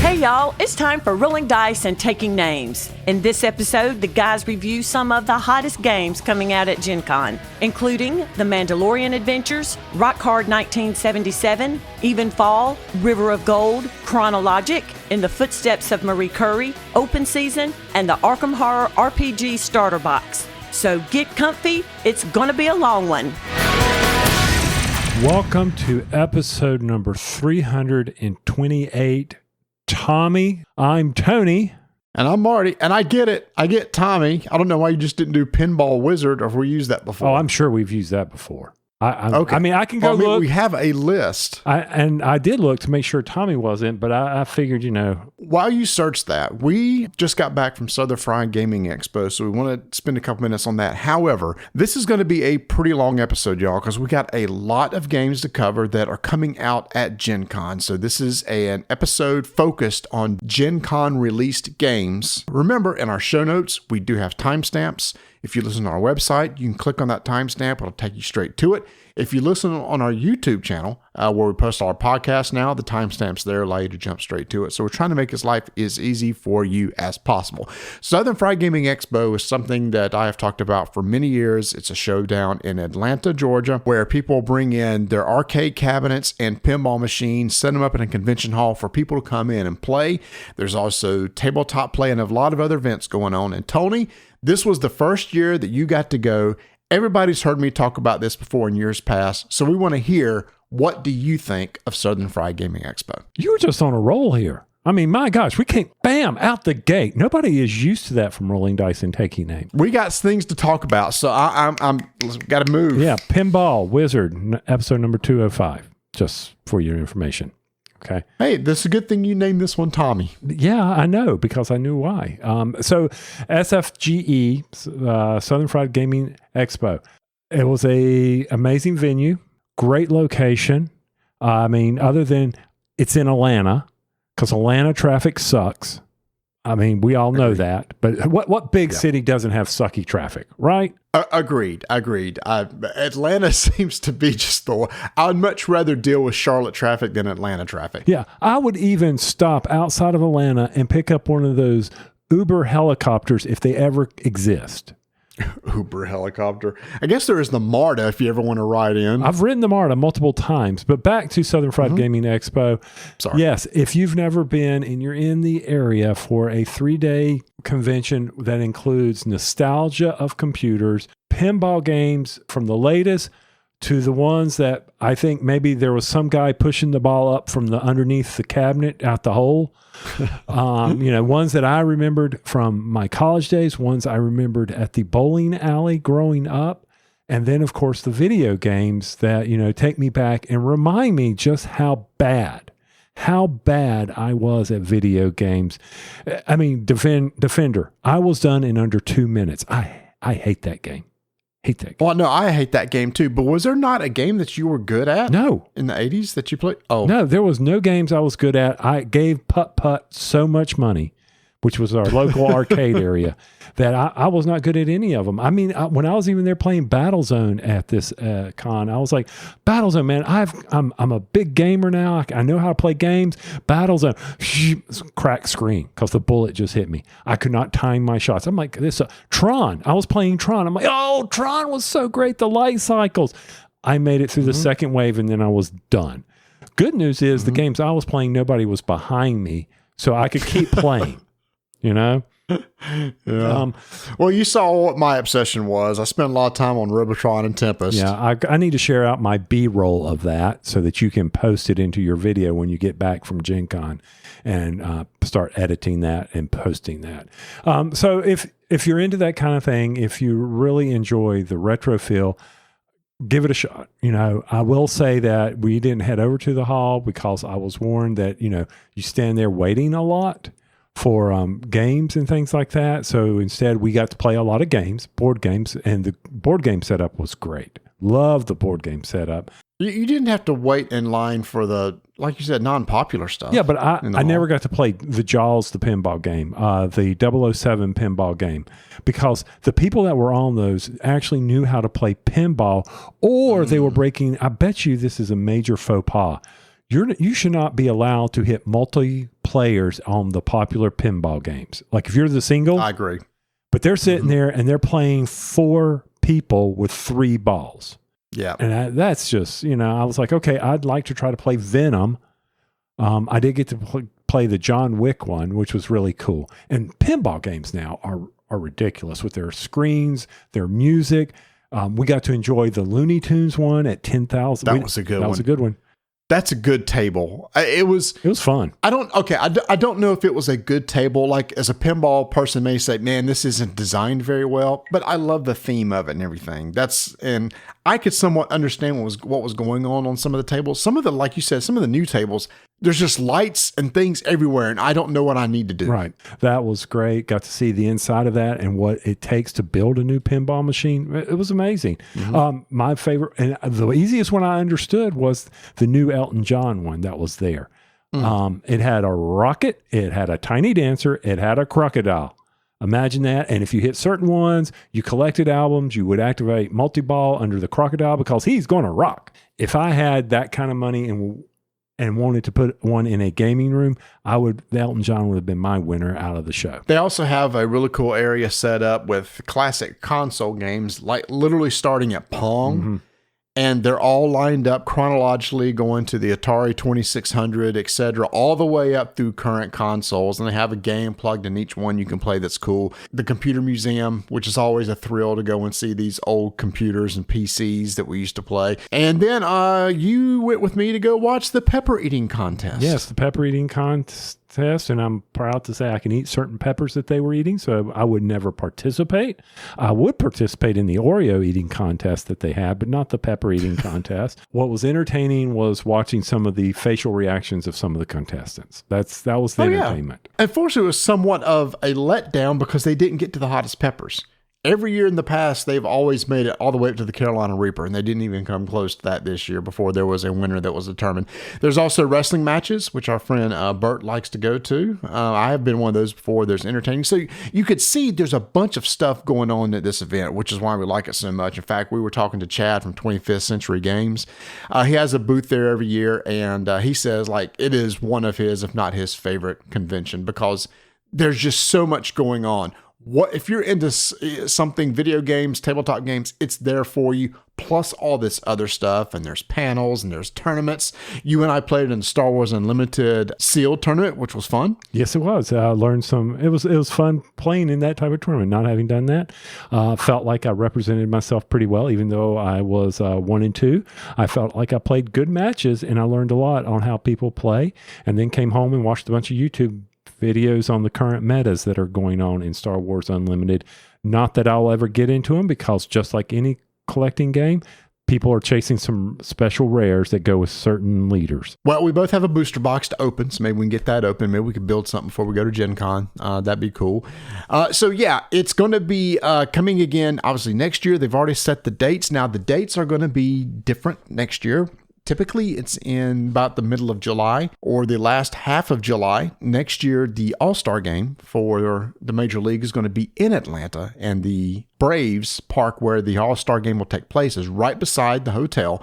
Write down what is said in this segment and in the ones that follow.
Hey y'all, it's time for Rolling Dice and Taking Names. In this episode, the guys review some of the hottest games coming out at Gen Con, including The Mandalorian Adventures, Rock Hard 1977, Evenfall, River of Gold, Kronologic, In the Footsteps of Marie Curie, Open Season, and the Arkham Horror RPG Starter Box. So get comfy, it's gonna be a long one. Welcome to episode number 328. Tommy, I'm Tony. And I'm Marty, and I get it. I get Tommy. I don't know why you just didn't do Pinball Wizard, or if we used that before. Oh, I'm sure we've used that before. Okay. I mean, I can go look. We have a list. I did look to make sure Tommy wasn't, but I figured, While you search that, we just got back from Southern Fried Gaming Expo, so we want to spend a couple minutes on that. However, this is going to be a pretty long episode, y'all, because we got a lot of games to cover that are coming out at Gen Con. So this is an episode focused on Gen Con released games. Remember, in our show notes, we do have timestamps. If you listen to our website, you can click on that timestamp. It'll take you straight to it. If you listen on our YouTube channel, where we post all our podcasts now, the timestamps there allow you to jump straight to it. So we're trying to make this life as easy for you as possible. Southern Fried Gaming Expo is something that I have talked about for many years. It's a showdown in Atlanta, Georgia, where people bring in their arcade cabinets and pinball machines, set them up in a convention hall for people to come in and play. There's also tabletop play and a lot of other events going on. And Tony, this was the first year that you got to go. Everybody's heard me talk about this before in years past, so we want to hear, what do you think of Southern Fried Gaming Expo? You were just on a roll here. I mean, my gosh, we came, bam, out the gate. Nobody is used to that from Rolling Dice and Taking Names. We got things to talk about, so I'm got to move. Yeah, Pinball Wizard, episode number 205, just for your information. Okay. Hey, this is a good thing you named this one Tommy. Yeah, I know, because I knew why. So SFGE, Southern Fried Gaming Expo. It was a amazing venue, great location. I mean, other than it's in Atlanta, because Atlanta traffic sucks. I mean, we all know that. But what big city doesn't have sucky traffic, right? Agreed. Atlanta seems to be just I would much rather deal with Charlotte traffic than Atlanta traffic. Yeah, I would even stop outside of Atlanta and pick up one of those Uber helicopters if they ever exist. Uber helicopter. I guess there is the MARTA if you ever want to ride in. I've ridden the MARTA multiple times, but back to Southern Fried Gaming Expo. Sorry. Yes, if you've never been and you're in the area for a 3-day convention that includes nostalgia of computers, pinball games from the latest to the ones that I think maybe there was some guy pushing the ball up from the underneath the cabinet out the hole. Ones that I remembered from my college days, ones I remembered at the bowling alley growing up. And then, of course, the video games that, take me back and remind me just how bad I was at video games. I mean, Defender, I was done in under 2 minutes. I hate that game. Well, no, I hate that game too. But was there not a game that you were good at? No. In the 80s that you played? Oh. No, there was no games I was good at. I gave Putt-Putt so much money, which was our local arcade area, that I was not good at any of them. I mean, when I was even there playing Battlezone at this con, I was like, Battlezone, man, I'm a big gamer now. I know how to play games. Battlezone, crack screen because the bullet just hit me. I could not time my shots. I'm like, Tron. I was playing Tron. I'm like, oh, Tron was so great. The light cycles. I made it through the second wave and then I was done. Good news is the games I was playing, nobody was behind me, so I could keep playing. Yeah. Well, you saw what my obsession was. I spent a lot of time on Robotron and Tempest. Yeah, I need to share out my B-roll of that so that you can post it into your video when you get back from Gen Con and start editing that and posting that. So if you're into that kind of thing, if you really enjoy the retro feel, give it a shot. I will say that we didn't head over to the hall because I was warned that, you stand there waiting a lot for games and things like that. So instead, we got to play a lot of games, board games, and the board game setup was great. Love the board game setup. You didn't have to wait in line for the, like you said, non-popular stuff. Yeah, but I never got to play the Jaws, the pinball game, the 007 pinball game, because the people that were on those actually knew how to play pinball, or they were breaking. I bet you this is a major faux pas. You should not be allowed to hit multiplayer players on the popular pinball games. Like if you're the single, I agree. but they're sitting there and they're playing 4 people with 3 balls. Yeah. And that's just, I was like, okay, I'd like to try to play Venom. I did get to play the John Wick one, which was really cool. And pinball games now are ridiculous with their screens, their music. We got to enjoy the Looney Tunes one at 10,000. That was a good one. That was a good one. That's a good table. It was fun. I don't know if it was a good table. Like as a pinball person may say, man, this isn't designed very well, but I love the theme of it and everything. And I could somewhat understand what was going on some of the tables. Some of the, like you said, some of the new tables, there's just lights and things everywhere, and I don't know what I need to do. Right. That was great. Got to see the inside of that and what it takes to build a new pinball machine. It was amazing. Mm-hmm. My favorite, and the easiest one I understood was the new Elton John one that was there. Mm. It had a rocket, it had a tiny dancer, it had a crocodile. Imagine that. And if you hit certain ones, you collected albums, you would activate multi-ball under the crocodile because he's going to rock. If I had that kind of money and wanted to put one in a gaming room, Elton John would have been my winner out of the show. They also have a really cool area set up with classic console games, like literally starting at Pong. Mm-hmm. And they're all lined up chronologically, going to the Atari 2600, etc., all the way up through current consoles. And they have a game plugged in each one you can play that's cool. The Computer Museum, which is always a thrill to go and see these old computers and PCs that we used to play. And then you went with me to go watch the pepper eating contest. Yes, the pepper eating contest. And I'm proud to say I can eat certain peppers that they were eating, so I would never participate. I would participate in the Oreo eating contest that they had, but not the pepper eating contest. What was entertaining was watching some of the facial reactions of some of the contestants. That was the entertainment. Unfortunately, it was somewhat of a letdown because they didn't get to the hottest peppers. Every year in the past, they've always made it all the way up to the Carolina Reaper, and they didn't even come close to that this year before there was a winner that was determined. There's also wrestling matches, which our friend Bert likes to go to. I have been one of those before. There's entertaining. So you could see there's a bunch of stuff going on at this event, which is why we like it so much. In fact, we were talking to Chad from 25th Century Games. He has a booth there every year, and he says it is one of his, if not his favorite convention, because there's just so much going on. What if you're into something, video games, tabletop games, it's there for you, plus all this other stuff, and there's panels and there's tournaments. You and I played in the Star Wars Unlimited sealed tournament, which was fun. Yes, it was. I learned some. It was fun playing in that type of tournament. Not having done that, felt like I represented myself pretty well, even though I was 1 and 2. I felt like I played good matches, and I learned a lot on how people play, and then came home and watched a bunch of YouTube videos on the current metas that are going on in Star Wars Unlimited. Not that I'll ever get into them, because just like any collecting game, people are chasing some special rares that go with certain leaders. Well, we both have a booster box to open, so maybe we can get that open. Maybe we could build something before we go to Gen Con. That'd be cool. So yeah, it's going to be coming again, obviously next year. They've already set the dates. Now the dates are going to be different next year. Typically, it's in about the middle of July or the last half of July. Next year, the All-Star game for the Major League is going to be in Atlanta, and the Braves park where the All-Star game will take place is right beside the hotel.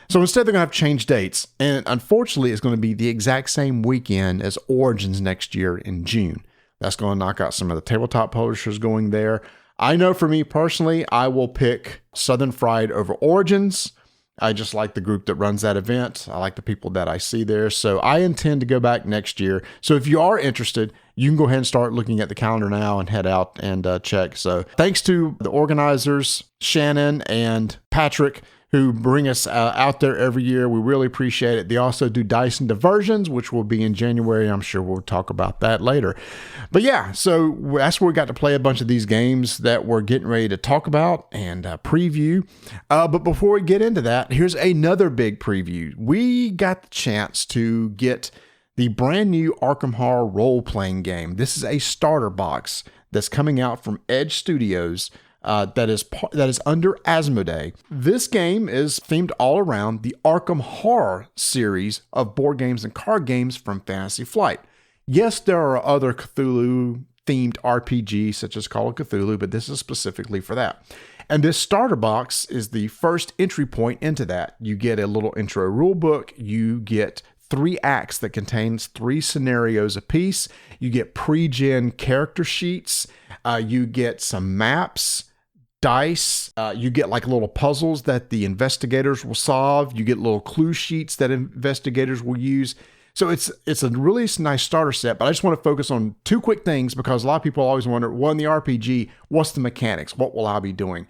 So instead, they're going to have to change dates. And unfortunately, it's going to be the exact same weekend as Origins next year in June. That's going to knock out some of the tabletop publishers going there. I know for me personally, I will pick Southern Fried over Origins. I just like the group that runs that event. I like the people that I see there. So I intend to go back next year. So if you are interested, you can go ahead and start looking at the calendar now and head out and check. So thanks to the organizers, Shannon and Patrick, who bring us out there every year. We really appreciate it. They also do Dice and Diversions, which will be in January. I'm sure we'll talk about that later. But yeah, so that's where we got to play a bunch of these games that we're getting ready to talk about and preview. But before we get into that, here's another big preview. We got the chance to get the brand new Arkham Horror role-playing game. This is a starter box that's coming out from Edge Studios. That is under Asmodee. This game is themed all around the Arkham Horror series of board games and card games from Fantasy Flight. Yes, there are other Cthulhu-themed RPGs such as Call of Cthulhu, but this is specifically for that. And this starter box is the first entry point into that. You get a little intro rule book. You get 3 acts that contains 3 scenarios apiece. You get pre-gen character sheets. You get some maps, dice. You get like little puzzles that the investigators will solve. You get little clue sheets that investigators will use. So it's a really nice starter set, but I just want to focus on 2 quick things because a lot of people always wonder, well, in the RPG, what's the mechanics? What will I be doing?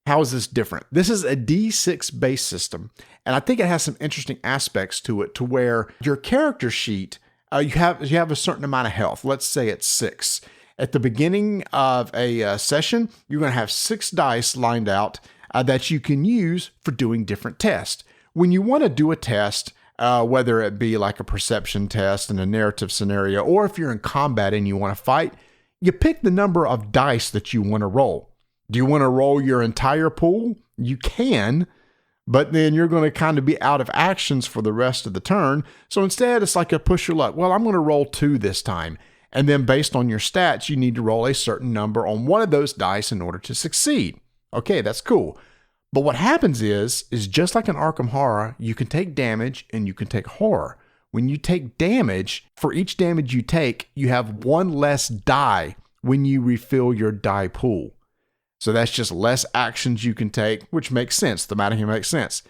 How is this different? This is a D6 base system, and I think it has some interesting aspects to it to where your character sheet, you have a certain amount of health. Let's say it's 6. At the beginning of a session, you're going to have 6 dice lined out that you can use for doing different tests. When you want to do a test, whether it be like a perception test in a narrative scenario, or if you're in combat and you want to fight, you pick the number of dice that you want to roll. Do you want to roll your entire pool? You can, but then you're going to kind of be out of actions for the rest of the turn. So instead, it's like a push your luck. Well, I'm going to roll 2 this time. And then based on your stats, you need to roll a certain number on one of those dice in order to succeed. Okay, that's cool. But what happens is just like in Arkham Horror, you can take damage and you can take horror. When you take damage, for each damage you take, you have 1 less die when you refill your die pool. So that's just less actions you can take, which makes sense. The matter here makes sense.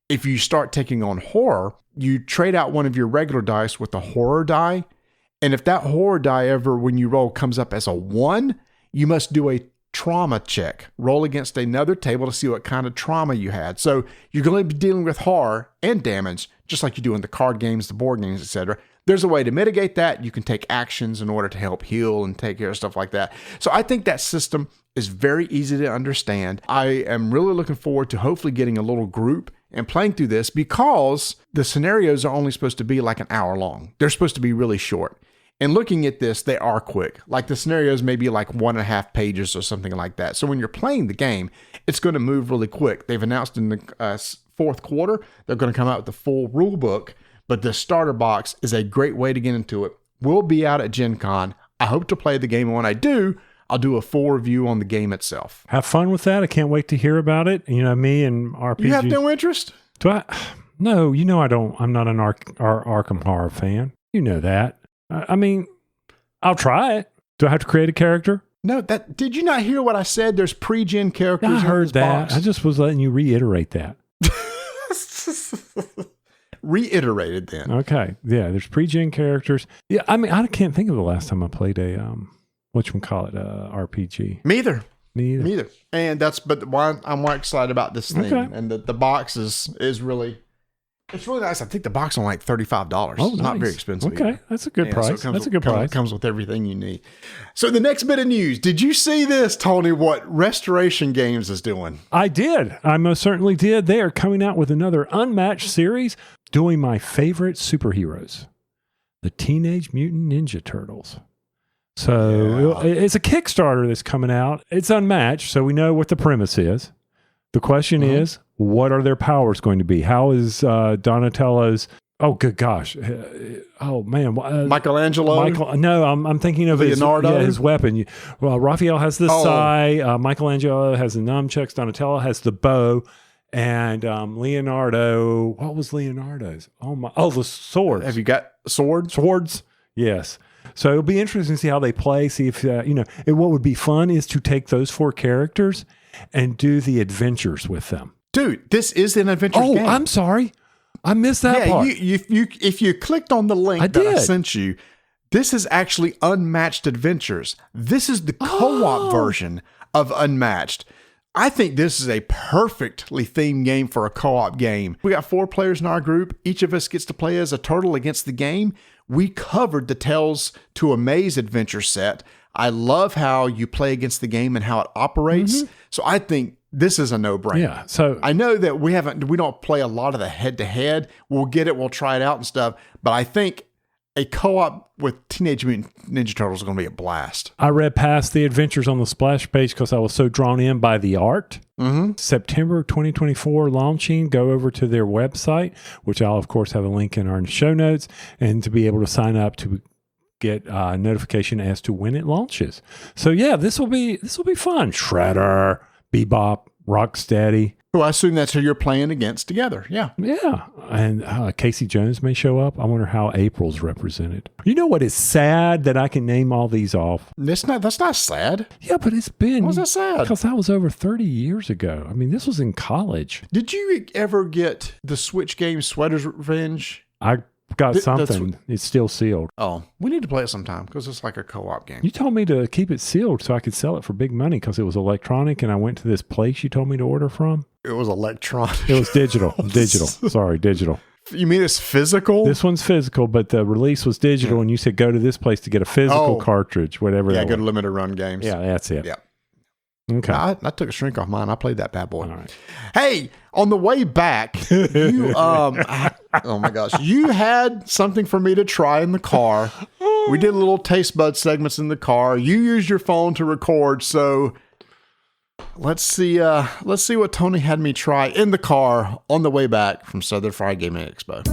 If you start taking on horror, you trade out one of your regular dice with a horror die. And if that horror die ever, when you roll, comes up as a 1, you must do a trauma check. Roll against another table to see what kind of trauma you had. So you're going to be dealing with horror and damage, just like you do in the card games, the board games, etc. There's a way to mitigate that. You can take actions in order to help heal and take care of stuff like that. So I think that system is very easy to understand. I am really looking forward to hopefully getting a little group and playing through this because the scenarios are only supposed to be like an hour long. They're supposed to be really short. And looking at this, they are quick. Like the scenarios may be like 1.5 pages or something like that. So when you're playing the game, it's going to move really quick. They've announced in the 4th quarter, they're going to come out with the full rule book, but the starter box is a great way to get into it. We'll be out at Gen Con. I hope to play the game, and when I do, I'll do a full review on the game itself. Have fun with that. I can't wait to hear about it. You know, me and RPG. You have no interest? Do I? No, you know I don't. I'm not an Arkham Horror fan. You know that. I mean, I'll try it. Do I have to create a character? No, did you not hear what I said? There's pre-gen characters. I heard in this that. box. I just was letting you reiterate that. Reiterated then. Okay. Yeah, there's pre-gen characters. Yeah, I mean, I can't think of the last time I played a RPG. Me either. Me either. And but why I'm more excited about this thing. Okay. And the box is really, it's really nice. I think the box on like $35. Oh, It's not very expensive. Okay, either. that's a good price. So That's a good price. It comes with everything you need. So the next bit of news, did you see this, Tony, what Restoration Games is doing? I did. I most certainly did. They are coming out with another Unmatched series doing my favorite superheroes, the Teenage Mutant Ninja Turtles. So it's a Kickstarter that's coming out. It's Unmatched, so we know what the premise is. The question is, what are their powers going to be? How is Donatello's... Oh, good gosh. Oh, man. Michelangelo? No, I'm thinking of Leonardo? his weapon. Well, Raphael has the sai. Michelangelo has the nunchucks. Donatello has the bow. And Leonardo... What was Leonardo's? The sword. Have you got swords? Swords, yes. So it'll be interesting to see how they play, see if, what would be fun is to take those 4 characters and do the adventures with them. Dude, this is an adventure game. Oh, I'm sorry. I missed that part. If you clicked on the link that I sent you, this is actually Unmatched Adventures. This is the co-op version of Unmatched. I think this is a perfectly themed game for a co-op game. We got 4 players in our group. Each of us gets to play as a turtle against the game. We covered the Tales to Amaze adventure set. I love how you play against the game and how it operates. Mm-hmm. So I think this is a no-brainer. Yeah. So I know that we don't play a lot of the head-to-head. We'll get it. We'll try it out and stuff. But I think a co-op with Teenage Mutant Ninja Turtles is going to be a blast. I read past the adventures on the splash page because I was so drawn in by the art. Mm-hmm. September 2024 launching. Go over to their website, which I'll, of course, have a link in our show notes, and to be able to sign up to get notification as to when it launches. So, yeah, this will be fun. Shredder, Bebop, Rocksteady. Who I assume that's who you're playing against together. Yeah. Yeah. And Casey Jones may show up. I wonder how April's represented. You know what? It's sad that I can name all these off. That's not sad. Yeah, but it's been. Why was that sad? Because that was over 30 years ago. I mean, this was in college. Did you ever get the Switch game Sweater's Revenge? I got something. It's still sealed. Oh, we need to play it sometime because it's like a co-op game. You told me to keep it sealed so I could sell it for big money because it was electronic, and I went to this place you told me to order from. It was electronic. It was digital. Digital. Sorry, digital. You mean it's physical? This one's physical, but the release was digital, and you said go to this place to get a physical cartridge, whatever that was. Yeah, go to Limited Run Games. Yeah, that's it. Yeah. Okay. I took a shrink off mine. I played that bad boy. All right. Hey, on the way back, you oh my gosh, you had something for me to try in the car. We did little taste bud segments in the car. You used your phone to record, so let's see what Tony had me try in the car on the way back from Southern Fried Gaming Expo.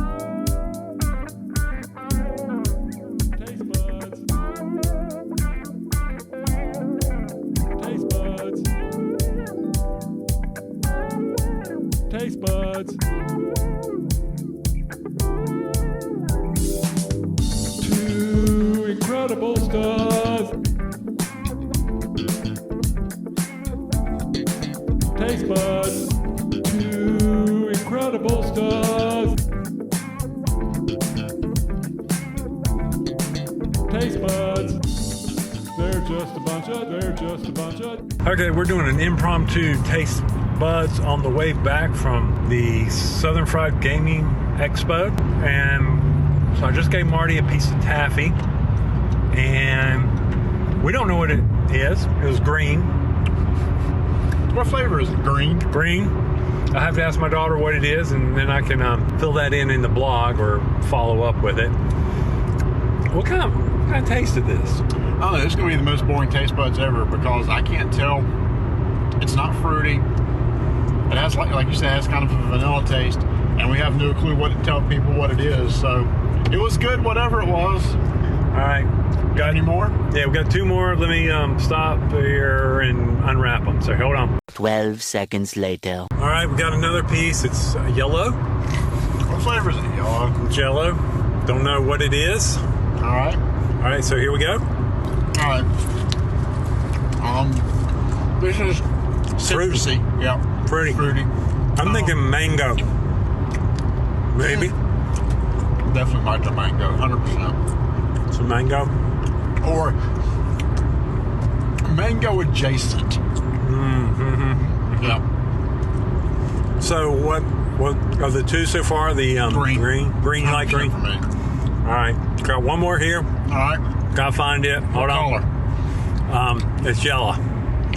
Taste buds. Two incredible stuff. Taste buds. Two incredible stuff. Taste buds. They're just a bunch of. Okay, we're doing an impromptu taste buds on the way back from the Southern Fried Gaming Expo, and so I just gave Marty a piece of taffy, and we don't know what it is. It was green. What flavor is it? Green. I have to ask my daughter what it is, and then I can fill that in the blog or follow up with it. What kind of taste is this? Oh, it's going to be the most boring taste buds ever because I can't tell. It's not fruity. It has, like you said, it has kind of a vanilla taste, and we have no clue what to tell people what it is. So it was good, whatever it was. All right. Got any more? Yeah, we got two more. Let me stop here and unwrap them. So hold on. 12 seconds later. All right, we got another piece. It's yellow. What flavor is it? Yellow. Jello. Don't know what it is. All right. All right, so here we go. All right. This is citrusy. Yeah. Fruity. I'm thinking mango. Maybe. Definitely like the mango, 100%. Some mango. Or mango adjacent. Mm-hmm. Yeah. So what are the two so far? The green, like green. For me. All right, got one more here. All right. Gotta find it. Hold on. It's yellow.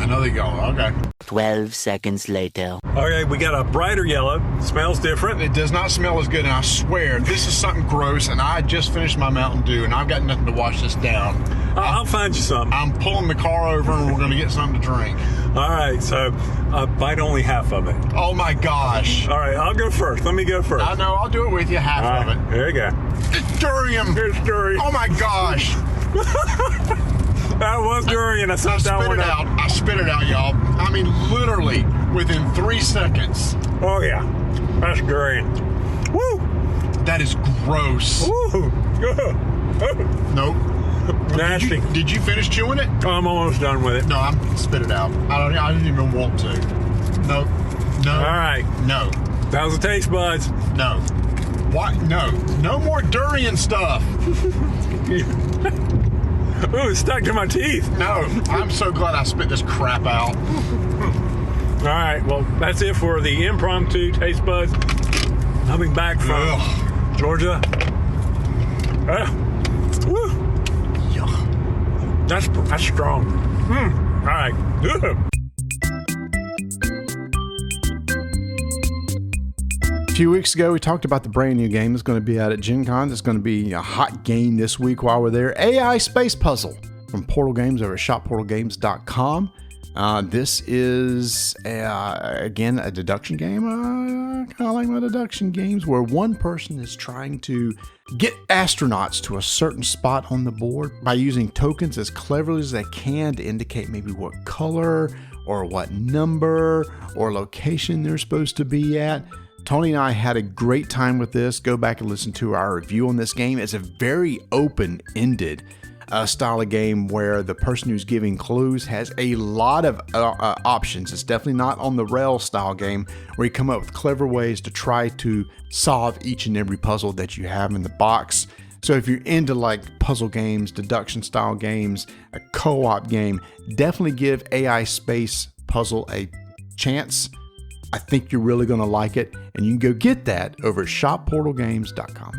Another yellow. Okay. 12 seconds later. Okay, we got a brighter yellow. Smells different. It does not smell as good, and I swear this is something gross. And I just finished my Mountain Dew, and I've got nothing to wash this down. I'll find you something. I'm pulling the car over, and we're going to get something to drink. All right, so bite only half of it. Oh my gosh! All right, I'll go first. Let me go first. I know. I'll do it with you. Half of it. Here you go. It's durian. Here's durian. Oh my gosh! That was durian. I spit it out. I spit it out, y'all. I mean, literally within 3 seconds. Oh yeah, that's durian. Woo! That is gross. Woo! Nope. Nasty. Did you finish chewing it? I'm almost done with it. No, I'm spit it out. I didn't even want to. Nope. No. All right. No. That was the taste buds. No. What? No. No more durian stuff. Ooh, it's stuck to my teeth. No. I'm so glad I spit this crap out. All right. Well, that's it for the impromptu taste buds. Coming back from Georgia. Woo. That's strong. All right. A few weeks ago, we talked about the brand new game that's going to be out at Gen Con. It's going to be a hot game this week while we're there. AI Space Puzzle from Portal Games over at shopportalgames.com. This is, again, a deduction game. Kind of like my deduction games where one person is trying to get astronauts to a certain spot on the board by using tokens as cleverly as they can to indicate maybe what color or what number or location they're supposed to be at. Tony and I had a great time with this. Go back and listen to our review on this game. It's a very open-ended style of game where the person who's giving clues has a lot of options. It's definitely not on the rail style game where you come up with clever ways to try to solve each and every puzzle that you have in the box. So if you're into like puzzle games, deduction style games, a co-op game, definitely give AI Space Puzzle a chance. I think you're really going to like it, and you can go get that over at shopportalgames.com.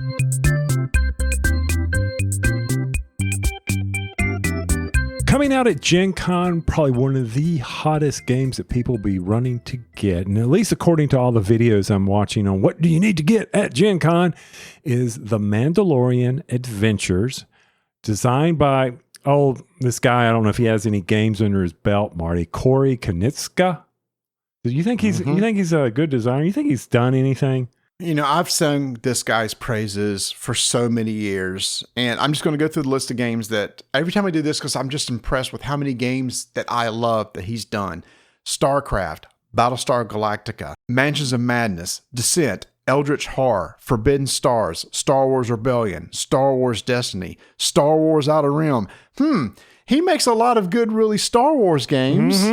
Coming out at Gen Con, probably one of the hottest games that people will be running to get, and at least according to all the videos I'm watching on what do you need to get at Gen Con, is the Mandalorian Adventures, designed by, this guy, I don't know if he has any games under his belt, Marty, Curie. Do you think he's a good designer? You think he's done anything? You know, I've sung this guy's praises for so many years, and I'm just going to go through the list of games that every time I do this, because I'm just impressed with how many games that I love that he's done. StarCraft, Battlestar Galactica, Mansions of Madness, Descent, Eldritch Horror, Forbidden Stars, Star Wars Rebellion, Star Wars Destiny, Star Wars Outer Rim. He makes a lot of good, really Star Wars games.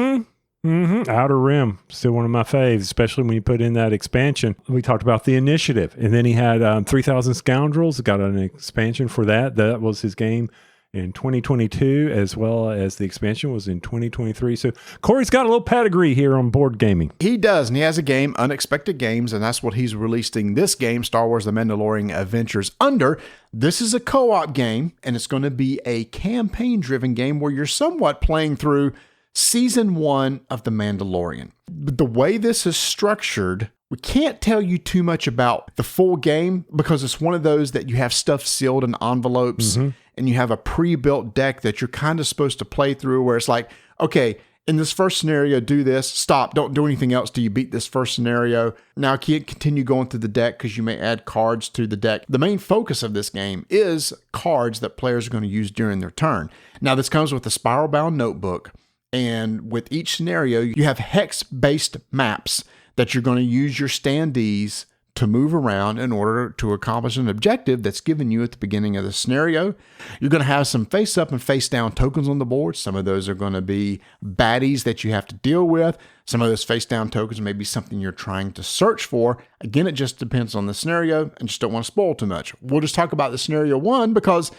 Outer Rim, still one of my faves, especially when you put in that expansion. We talked about the Initiative, and then he had 3,000 Scoundrels, got an expansion for that. That was his game in 2022, as well as the expansion was in 2023. So Corey's got a little pedigree here on board gaming. He does, and he has a game, Unexpected Games, and that's what he's releasing this game, Star Wars The Mandalorian Adventures, under. This is a co-op game, and it's going to be a campaign-driven game where you're somewhat playing through Season 1 of The Mandalorian. But the way this is structured, we can't tell you too much about the full game because it's one of those that you have stuff sealed in envelopes and you have a pre-built deck that you're kind of supposed to play through where it's like, okay, in this first scenario, do this, stop, don't do anything else till you beat this first scenario. Now you can't continue going through the deck because you may add cards to the deck. The main focus of this game is cards that players are going to use during their turn. Now this comes with a spiral-bound notebook. And with each scenario, you have hex-based maps that you're going to use your standees to move around in order to accomplish an objective that's given you at the beginning of the scenario. You're going to have some face-up and face-down tokens on the board. Some of those are going to be baddies that you have to deal with. Some of those face-down tokens may be something you're trying to search for. Again, it just depends on the scenario, and just don't want to spoil too much. We'll just talk about the scenario one because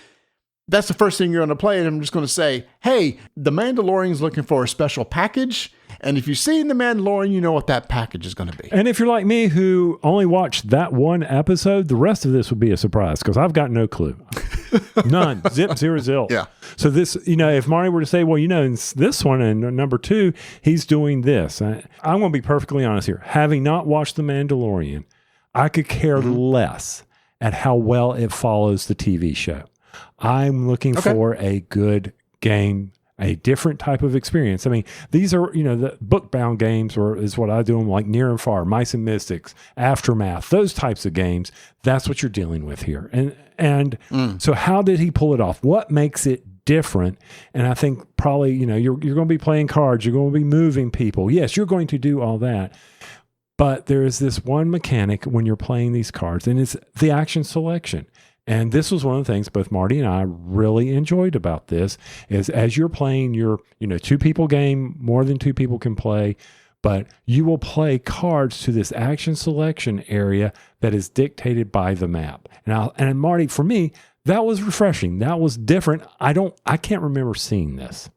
that's the first thing you're going to play, and I'm just going to say, hey, the Mandalorian's looking for a special package, and if you've seen the Mandalorian, you know what that package is going to be. And if you're like me, who only watched that one episode, the rest of this would be a surprise, because I've got no clue. None. Zip, zero, zil. Yeah. So this, if Marty were to say, well, in this one, and number 2, he's doing this. I'm going to be perfectly honest here. Having not watched The Mandalorian, I could care less at how well it follows the TV show. I'm looking for a good game, a different type of experience. I mean, these are, the book-bound games, or is what I do them, like Near and Far, Mice and Mystics, Aftermath, those types of games. That's what you're dealing with here. And so how did he pull it off? What makes it different? And I think probably, you're going to be playing cards. You're going to be moving people. Yes, you're going to do all that. But there is this one mechanic when you're playing these cards, and it's the action selection. And this was one of the things both Marty and I really enjoyed about this is as you're playing your, 2-people game, more than 2 people can play, but you will play cards to this action selection area that is dictated by the map. And Marty, for me, that was refreshing. That was different. I can't remember seeing this.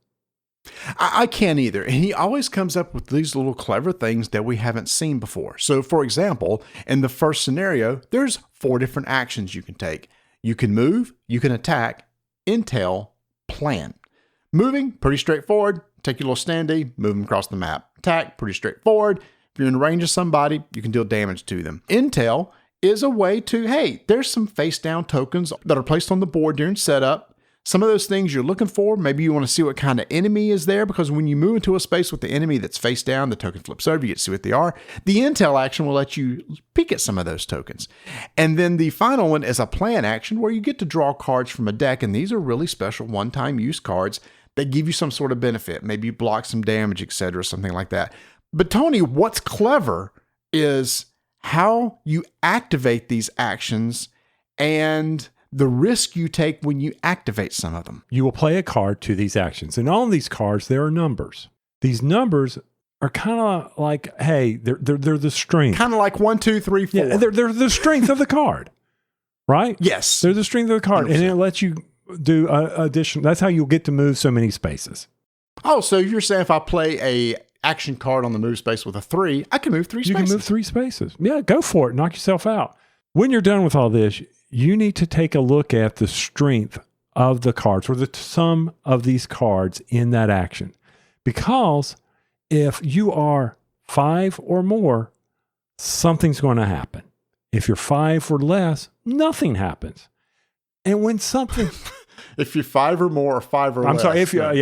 I can't either. And he always comes up with these little clever things that we haven't seen before. So for example, in the first scenario, there's 4 different actions you can take. You can move, you can attack, intel, plan. Moving, pretty straightforward. Take your little standee, move them across the map. Attack, pretty straightforward. If you're in range of somebody, you can deal damage to them. Intel is a way to, hey, there's some face down tokens that are placed on the board during setup. Some of those things you're looking for, maybe you want to see what kind of enemy is there, because when you move into a space with the enemy that's face down, the token flips over, you get to see what they are. The intel action will let you peek at some of those tokens. And then the final one is a plan action where you get to draw cards from a deck, and these are really special one-time use cards They give you some sort of benefit. Maybe you block some damage, etc., something like that. But Tony, what's clever is how you activate these actions and the risk you take when you activate some of them. You will play a card to these actions. And on these cards, there are numbers. These numbers are kind of like, hey, they're the strength. Kind of like 1, 2, 3, 4. Yeah, they're the strength of the card, right? Yes. They're the strength of the card. 100%. And it lets you do addition. That's how you'll get to move so many spaces. Oh, so you're saying if I play a action card on the move space with a 3, I can move 3 spaces. You can move 3 spaces. Yeah, go for it. Knock yourself out. When you're done with all this, you need to take a look at the strength of the cards or the sum of these cards in that action. Because if you are 5 or more, something's going to happen. If you're 5 or less, nothing happens. And when something... If you're 5 or more or 5 or less. I'm sorry, if you're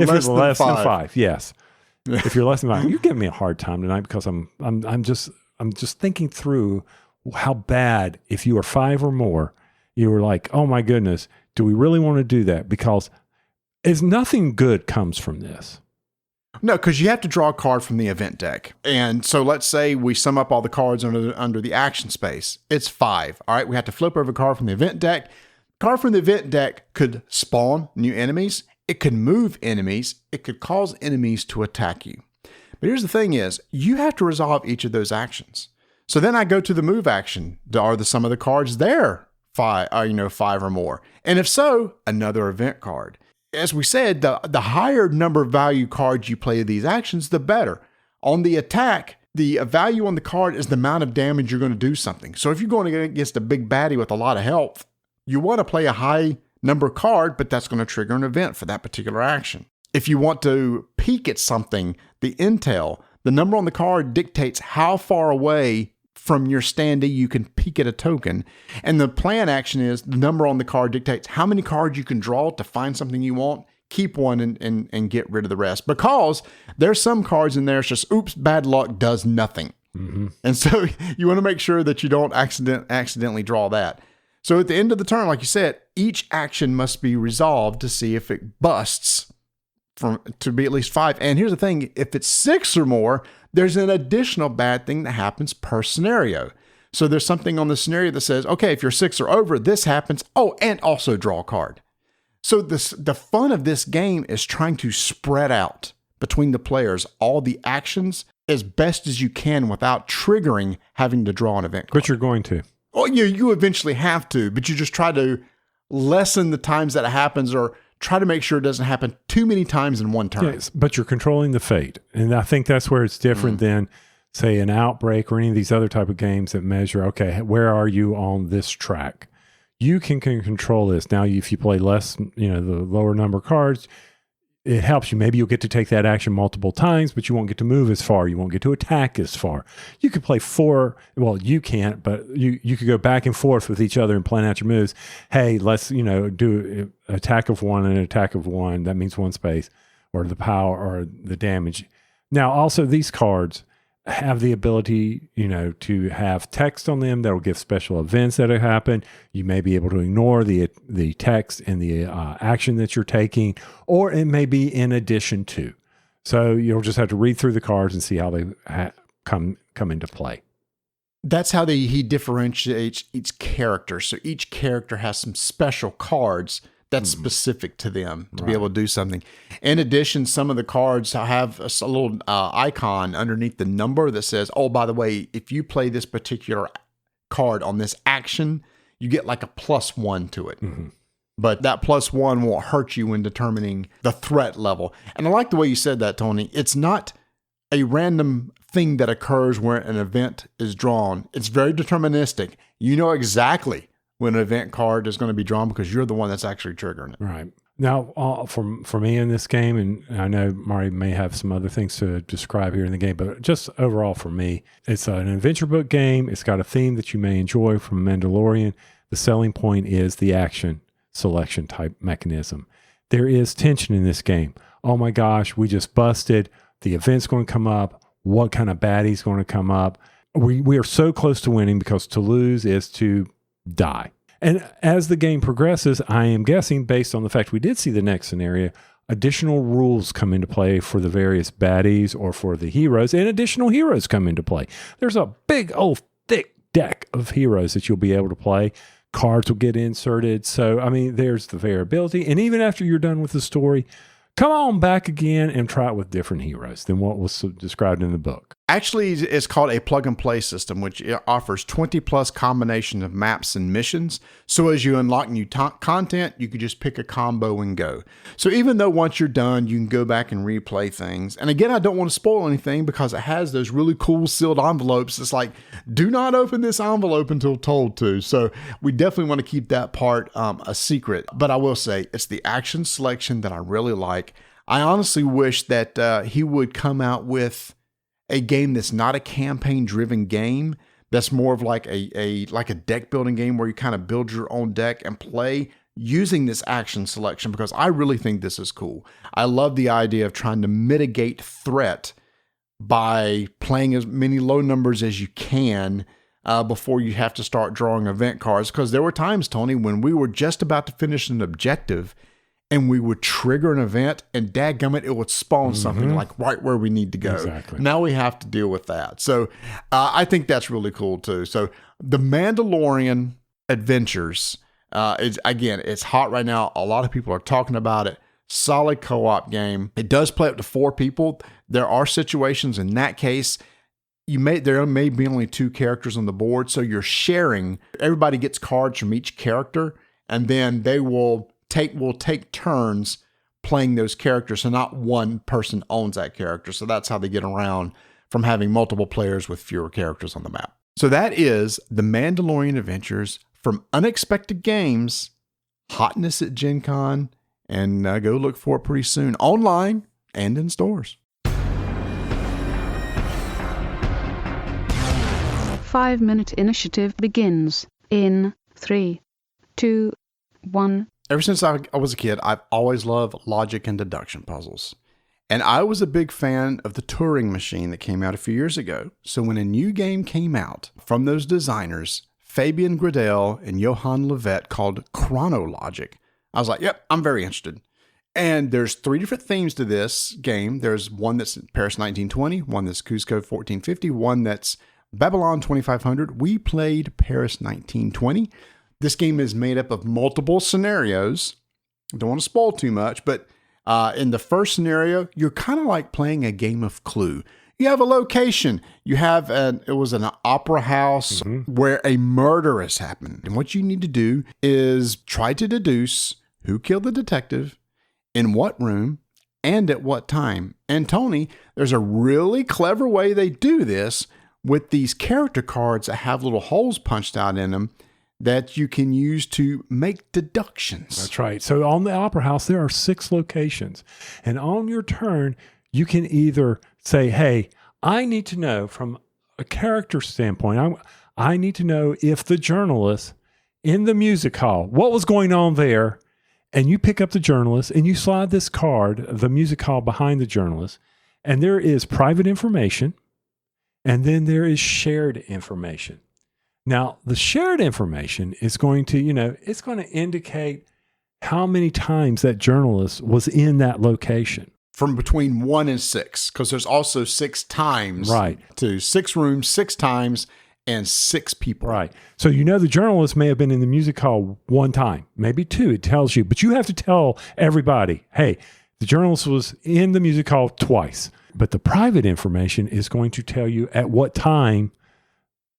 less than 5, yes. If you're less than 5, you're giving me a hard time tonight because I'm just thinking through how bad if you are 5 or more, you were like, oh my goodness, do we really want to do that? Because nothing good comes from this. No, because you have to draw a card from the event deck. And so let's say we sum up all the cards under the action space. It's 5. All right, we have to flip over a card from the event deck. Card from the event deck could spawn new enemies. It could move enemies. It could cause enemies to attack you. But here's the thing is, you have to resolve each of those actions. So then I go to the move action. Are the sum of the cards there 5 or more? And if so, another event card. As we said, the higher number of value cards you play of these actions, the better. On the attack, the value on the card is the amount of damage you're going to do something. So if you're going against a big baddie with a lot of health, you want to play a high number card, but that's going to trigger an event for that particular action. If you want to peek at something, the intel, the number on the card dictates how far away from your standee you can peek at a token. And the plan action is the number on the card dictates how many cards you can draw to find something you want, keep one and get rid of the rest. Because there's some cards in there, it's just, oops, bad luck does nothing. Mm-hmm. And so you want to make sure that you don't accidentally draw that. So at the end of the turn, like you said, each action must be resolved to see if it busts to be at least 5. And here's the thing, if it's 6 or more, there's an additional bad thing that happens per scenario. So there's something on the scenario that says, okay, if you're 6 or over, this happens. Oh, and also draw a card. So the fun of this game is trying to spread out between the players all the actions as best as you can without triggering having to draw an event card. But you're going to. Well, you eventually have to, but you just try to lessen the times that it happens or try to make sure it doesn't happen too many times in one turn. Yes, but you're controlling the fate. And I think that's where it's different than, say, an Outbreak or any of these other type of games that measure, okay, where are you on this track? You can control this. Now, if you play less, the lower number cards, it helps you. Maybe you'll get to take that action multiple times, but you won't get to move as far. You won't get to attack as far. You could play 4. Well, you can't, but you could go back and forth with each other and plan out your moves. Hey, let's, do attack of 1 and an attack of 1. That means 1 space, or the power or the damage. Now, also these cards have the ability, to have text on them that will give special events that have happened. You may be able to ignore the text and the action that you're taking, or it may be in addition to. So you'll just have to read through the cards and see how they come into play. That's how he differentiates each character. So each character has some special cards that's specific to them to be able to do something. In addition, some of the cards have a little icon underneath the number that says, oh, by the way, if you play this particular card on this action, you get like a +1 to it. Mm-hmm. But that +1 won't hurt you when determining the threat level. And I like the way you said that, Tony. It's not a random thing that occurs where an event is drawn. It's very deterministic. You know exactly when an event card is going to be drawn because you're the one that's actually triggering it. Right. Now, for me in this game, and I know Mari may have some other things to describe here in the game, but just overall for me, it's an adventure book game. It's got a theme that you may enjoy from Mandalorian. The selling point is the action selection type mechanism. There is tension in this game. Oh my gosh, we just busted. The event's going to come up. What kind of baddie's going to come up? We are so close to winning because to lose is to die. And as the game progresses, I am guessing, based on the fact we did see the next scenario, additional rules come into play for the various baddies or for the heroes, and additional heroes come into play. There's a big old thick deck of heroes that you'll be able to play. Cards will get inserted. So, I mean, there's the variability. And even after you're done with the story, come on back again and try it with different heroes than what was described in the book. Actually, it's called a plug-and-play system, which offers 20-plus combinations of maps and missions. So as you unlock new content, you could just pick a combo and go. So even though once you're done, you can go back and replay things. And again, I don't want to spoil anything because it has those really cool sealed envelopes. It's like, do not open this envelope until told to. So we definitely want to keep that part a secret. But I will say, it's the action selection that I really like. I honestly wish that he would come out with a game that's not a campaign-driven game, that's more of like a deck building game where you kind of build your own deck and play using this action selection, because I really think this is cool. I love the idea of trying to mitigate threat by playing as many low numbers as you can before you have to start drawing event cards, because there were times, Tony, when we were just about to finish an objective and we would trigger an event and dadgummit, it would spawn something like right where we need to go. Exactly. Now we have to deal with that. So I think that's really cool too. So the Mandalorian Adventures, it's hot right now. A lot of people are talking about it. Solid co-op game. It does play up to 4 people. There are situations in that case, there may be only 2 characters on the board. So you're sharing, everybody gets cards from each character, and then they will take turns playing those characters. So not one person owns that character. So that's how they get around from having multiple players with fewer characters on the map. So that is the Mandalorian Adventures from Unexpected Games, hotness at Gen Con, and go look for it pretty soon online and in stores. 5-minute initiative begins in 3, 2, 1. Ever since I was a kid, I've always loved logic and deduction puzzles. And I was a big fan of the Turing machine that came out a few years ago. So when a new game came out from those designers, Fabian Gradel and Johan Levet, called Kronologic, I was like, yep, I'm very interested. And there's 3 different themes to this game. There's one that's Paris 1920, one that's Cusco 1450, one that's Babylon 2500. We played Paris 1920. This game is made up of multiple scenarios. Don't want to spoil too much, but in the first scenario, you're kind of like playing a game of Clue. You have a location. You have it was an opera house where a murder has happened. And what you need to do is try to deduce who killed the detective, in what room, and at what time. And Tony, there's a really clever way they do this with these character cards that have little holes punched out in them that you can use to make deductions. That's right. So on the Opera House, there are 6 locations. And on your turn, you can either say, hey, I need to know from a character standpoint, I need to know if the journalist in the music hall, what was going on there. And you pick up the journalist and you slide this card, the music hall, behind the journalist. And there is private information. And then there is shared information. Now, the shared information is going to, it's going to indicate how many times that journalist was in that location. From between 1 and 6, because there's also 6 times. Right. To 6 rooms, 6 times, and 6 people. Right. So the journalist may have been in the music hall 1 time, maybe 2, it tells you. But you have to tell everybody, hey, the journalist was in the music hall twice. But the private information is going to tell you at what time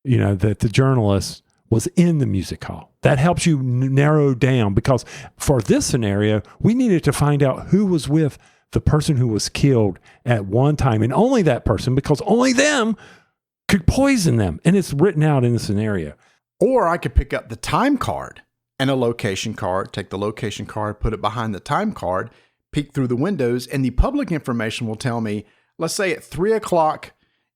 that the journalist was in the music hall. That helps you narrow down, because for this scenario, we needed to find out who was with the person who was killed at one time, and only that person, because only them could poison them. And it's written out in the scenario. Or I could pick up the time card and a location card, take the location card, put it behind the time card, peek through the windows, and the public information will tell me, let's say at 3:00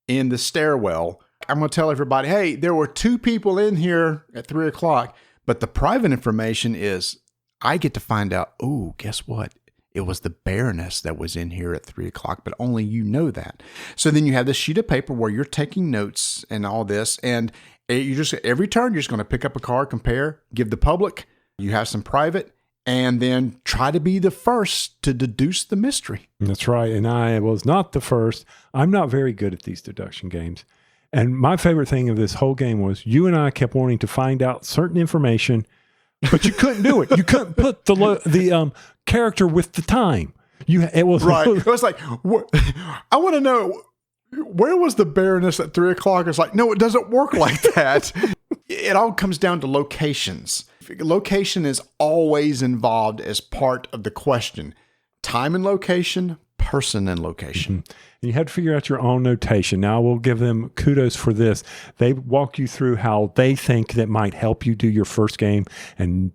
in the stairwell, I'm going to tell everybody, hey, there were 2 people in here at 3:00, but the private information is I get to find out, oh, guess what? It was the Baroness that was in here at 3:00, but only you know that. So then you have this sheet of paper where you're taking notes and all this, and You just every turn, you're just going to pick up a card, compare, give the public. You have some private, and then try to be the first to deduce the mystery. That's right. And I was not the first. I'm not very good at these deduction games. And my favorite thing of this whole game was you and I kept wanting to find out certain information, but you couldn't do it. You couldn't put the character with the time. It was right. It was like, I want to know, where was the Baroness at 3 o'clock? It's like, no, it doesn't work like that. It all comes down to locations. Location is always involved as part of the question. Time and location, person and location. Mm-hmm. And you had to figure out your own notation. Now, we'll give them kudos for this. They walk you through how they think that might help you do your first game, and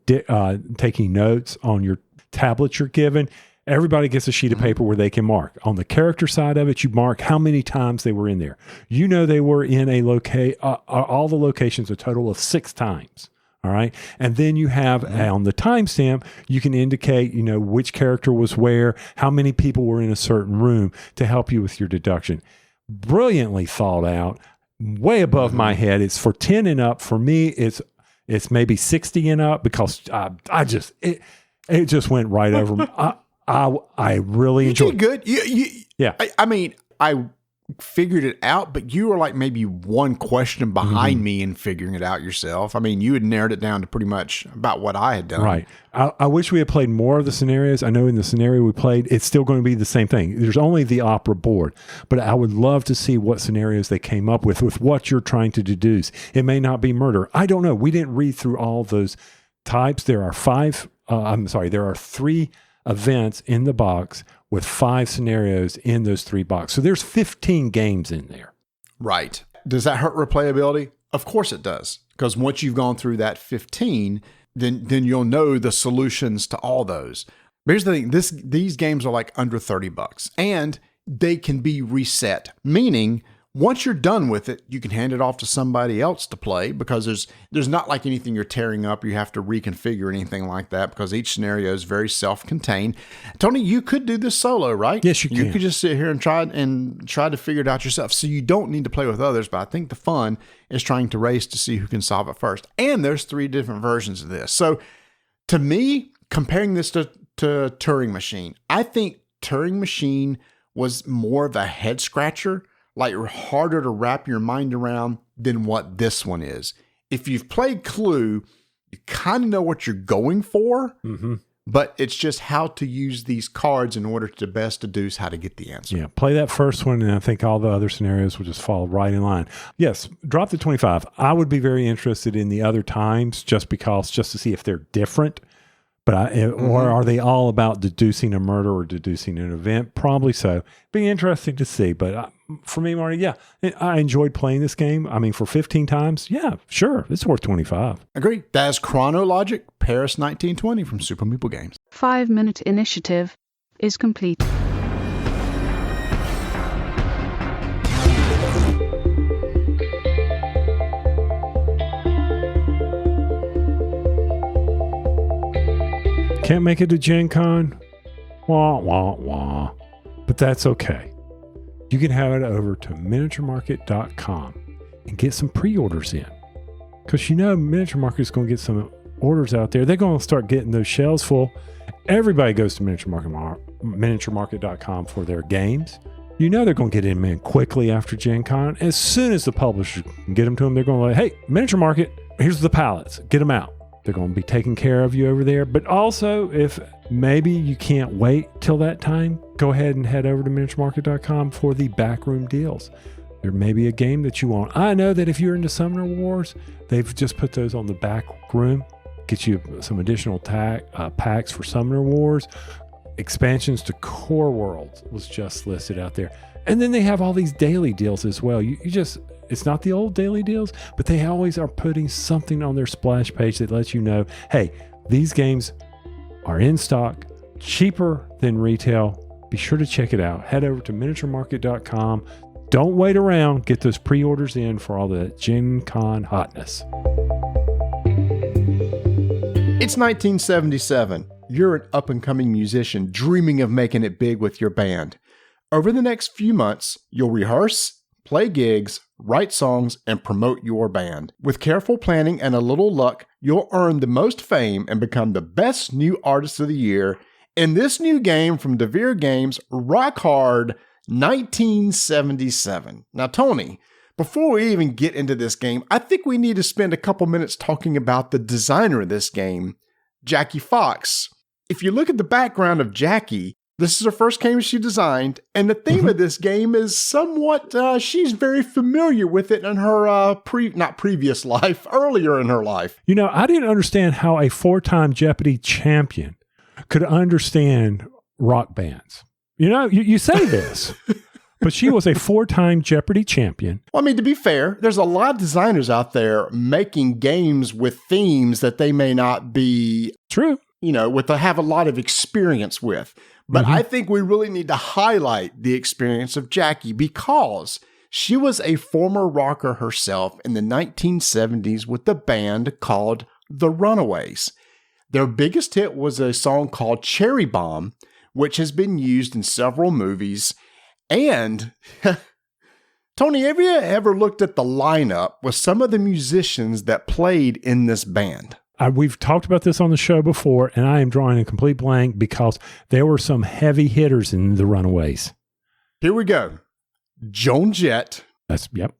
taking notes on your tablet you're given. Everybody gets a sheet of paper where they can mark. On the character side of it, you mark how many times they were in there. You know they were in all the locations a total of 6 times. All right. And then you have on the timestamp, you can indicate, which character was where, how many people were in a certain room to help you with your deduction. Brilliantly thought out, way above my head. It's for 10 and up. For me, it's maybe 60 and up, because it just went right over me. I really enjoyed it. You did good. Yeah. I figured it out, but you were like maybe one question behind me in figuring it out yourself. You had narrowed it down to pretty much about what I had done. Right. I wish we had played more of the scenarios. I know in the scenario we played, it's still going to be the same thing. There's only the opera board, but I would love to see what scenarios they came up with what you're trying to deduce. It may not be murder. I don't know. We didn't read through all those types. There are 3 events in the box with 5 scenarios in those 3 boxes. So there's 15 games in there. Right. Does that hurt replayability? Of course it does. Because once you've gone through that 15, then you'll know the solutions to all those. But here's the thing. These games are like under $30, and they can be reset. Meaning, once you're done with it, you can hand it off to somebody else to play, because there's not like anything you're tearing up. You have to reconfigure anything like that, because each scenario is very self-contained. Tony, you could do this solo, right? Yes, you can. You could just sit here and try to figure it out yourself. So you don't need to play with others. But I think the fun is trying to race to see who can solve it first. And there's 3 different versions of this. So to me, comparing this to Turing Machine, I think Turing Machine was more of a head scratcher, like harder to wrap your mind around than what this one is. If you've played Clue, you kind of know what you're going for, but it's just how to use these cards in order to best deduce how to get the answer. Yeah, play that first one, and I think all the other scenarios will just fall right in line. Yes, drop the 25. I would be very interested in the other times, just to see if they're different. But or are they all about deducing a murder or deducing an event? Probably so. Be interesting to see. But for me, Marty, yeah, I enjoyed playing this game. For 15 times, yeah, sure, it's worth 25. Agree. That's Kronologic, Paris 1920 from Super Meeple Games. 5-minute initiative is complete. Can't make it to Gen Con? Wah, wah, wah. But that's okay. You can have it over to miniaturemarket.com and get some pre-orders in. Because Miniature Market is going to get some orders out there. They're going to start getting those shelves full. Everybody goes to miniaturemarket.com for their games. They're going to get them in quickly after Gen Con. As soon as the publisher can get them to them, they're going to hey, Miniature Market, here's the pallets. Get them out. They're going to be taking care of you over there. But also, if maybe you can't wait till that time, go ahead and head over to miniaturemarket.com for the backroom deals. There may be a game that you want. I know that if you're into Summoner Wars, they've just put those on the back room. Get you some additional packs for Summoner Wars. Expansions to Core Worlds was just listed out there. And then they have all these daily deals as well. It's not the old daily deals, but they always are putting something on their splash page that lets you know, hey, these games are in stock, cheaper than retail. Be sure to check it out. Head over to miniaturemarket.com. Don't wait around. Get those pre-orders in for all the Gen Con hotness. It's 1977. You're an up-and-coming musician dreaming of making it big with your band. Over the next few months, you'll rehearse, play gigs, write songs, and promote your band. With careful planning and a little luck, you'll earn the most fame and become the best new artist of the year in this new game from Devere Games, Rock Hard 1977. Now, Tony, before we even get into this game, I think we need to spend a couple minutes talking about the designer of this game, Jackie Fox. If you look at the background of Jackie, this is her first game she designed, and the theme of this game is somewhat, she's very familiar with it in her previous life, earlier in her life. You know, I didn't understand how a 4-time Jeopardy champion could understand rock bands. You know, you say this, but she was a 4-time Jeopardy champion. Well, I mean, to be fair, there's a lot of designers out there making games with themes that they may not be... True. You know, have a lot of experience with. But I think we really need to highlight the experience of Jackie because she was a former rocker herself in the 1970s with a band called The Runaways. Their biggest hit was a song called Cherry Bomb, which has been used in several movies. And, Tony, have you ever looked at the lineup with some of the musicians that played in this band? We've talked about this on the show before, and I am drawing a complete blank because there were some heavy hitters in the Runaways. Here we go. Joan Jett. Yep.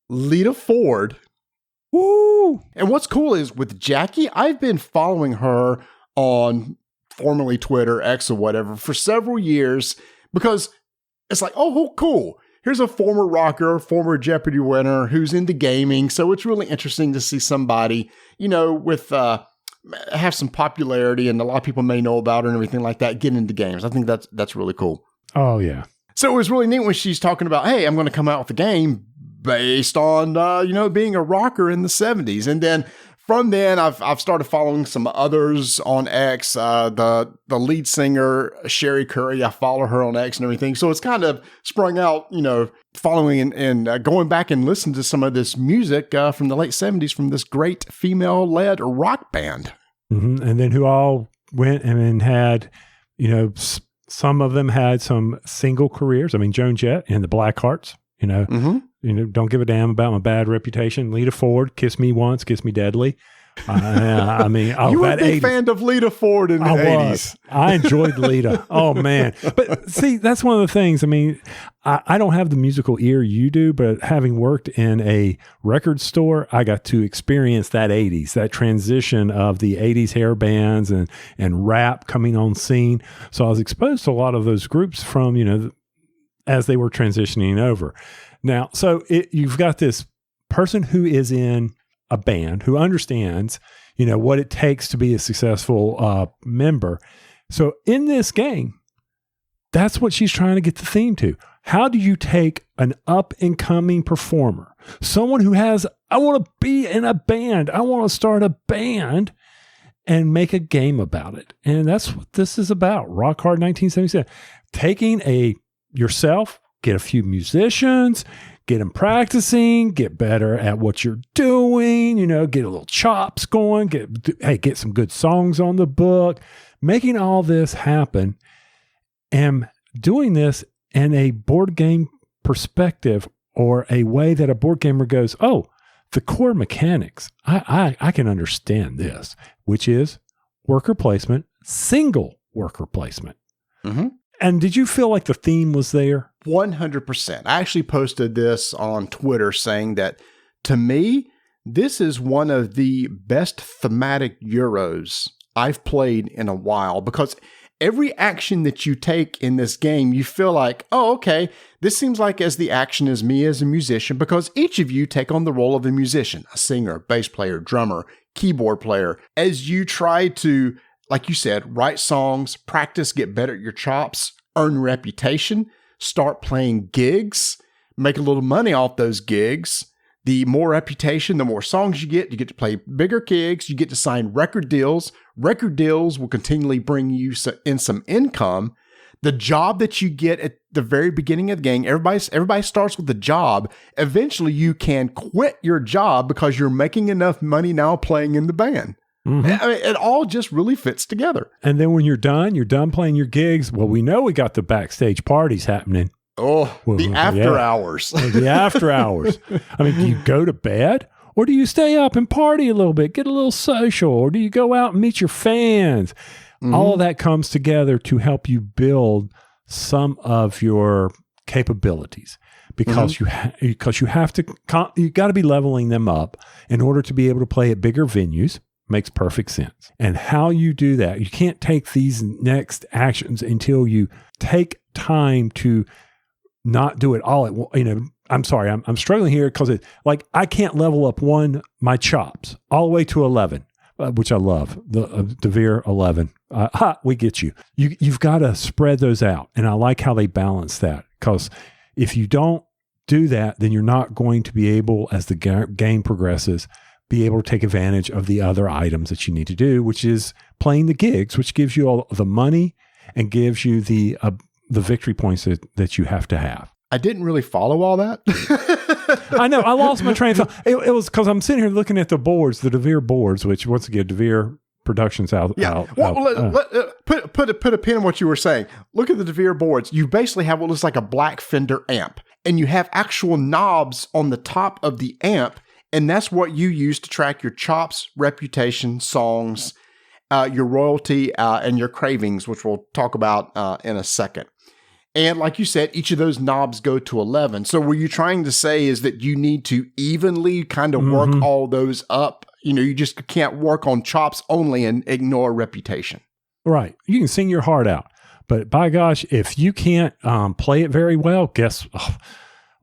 Lita Ford. Woo! And what's cool is with Jackie, I've been following her on formerly Twitter, X or whatever, for several years because it's like, oh, cool. Here's a former rocker, former Jeopardy winner who's into gaming. So it's really interesting to see somebody, you know, with have some popularity and a lot of people may know about her and everything like that, get into games. I think that's really cool. Oh, yeah. So it was really neat when she's talking about, hey, I'm going to come out with a game based on, being a rocker in the 70s. And then from then, I've started following some others on X. The lead singer, Sherry Curie, I follow her on X and everything. So it's kind of sprung out, following and going back and listening to some of this music from the late 70s from this great female-led rock band. Mm-hmm. And then who all went and had, some of them had some single careers. I mean, Joan Jett and the Blackhearts, don't give a damn about my bad reputation. Lita Ford, Kiss Me Once, Kiss Me Deadly. You were a big fan of Lita Ford in the 80s. I enjoyed Lita. Oh, man. But see, that's one of the things. I mean, I don't have the musical ear you do, but having worked in a record store, I got to experience that 80s, that transition of the 80s hair bands and rap coming on scene. So I was exposed to a lot of those groups from, as they were transitioning over. Now, so you've got this person who is in a band who understands, what it takes to be a successful member. So in this game, that's what she's trying to get the theme to. How do you take an up and coming performer, someone who has, I want to be in a band, I want to start a band, and make a game about it? And that's what this is about. Rock Hard 1977. Taking yourself, get a few musicians, get them practicing, get better at what you're doing, get a little chops going, get some good songs on the book, making all this happen and doing this in a board game perspective or a way that a board gamer goes, oh, the core mechanics, I can understand this, which is worker placement, single worker placement. Mm-hmm. And did you feel like the theme was there? 100%. I actually posted this on Twitter saying that, to me, this is one of the best thematic Euros I've played in a while, because every action that you take in this game, you feel like, oh, okay, this seems like as the action as me as a musician, because each of you take on the role of a musician, a singer, bass player, drummer, keyboard player, as you try to, like you said, write songs, practice, get better at your chops, earn reputation, start playing gigs, make a little money off those gigs. The more reputation, the more songs you get to play bigger gigs, you get to sign record deals. Record deals will continually bring you in some income. The job that you get at the very beginning of the game, everybody starts with a job. Eventually you can quit your job because you're making enough money now playing in the band. Mm-hmm. I mean, it all just really fits together. And then when you're done playing your gigs. Well, we know we got the backstage parties happening. Oh, the after hours. The after hours. I mean, do you go to bed or do you stay up and party a little bit, get a little social, or do you go out and meet your fans? All of that comes together to help you build some of your capabilities because you have to, you got to be leveling them up in order to be able to play at bigger venues. Makes perfect sense. And how you do that, you can't take these next actions until you take time to not do it all at I'm sorry, I'm struggling here because I can't level up my chops all the way to 11, which I love, the Devere 11. We get you. You've got to spread those out. And I like how they balance that, because if you don't do that, then you're not going to be able, as the game progresses, be able to take advantage of the other items that you need to do, which is playing the gigs, which gives you all the money and gives you the victory points that you have to have. I didn't really follow all that. I know. I lost my train of thought. It was because I'm sitting here looking at the boards, the Devere boards, which once again, Devere Productions out. Yeah. Put a pin in what you were saying. Look at the Devere boards. You basically have what looks like a black Fender amp, and you have actual knobs on the top of the amp. And that's what you use to track your chops, reputation, songs, your royalty, and your cravings, which we'll talk about in a second. And like you said, each of those knobs go to 11. So what you're trying to say is that you need to evenly kind of work all those up. You just can't work on chops only and ignore reputation. Right. You can sing your heart out. But by gosh, if you can't play it very well, it's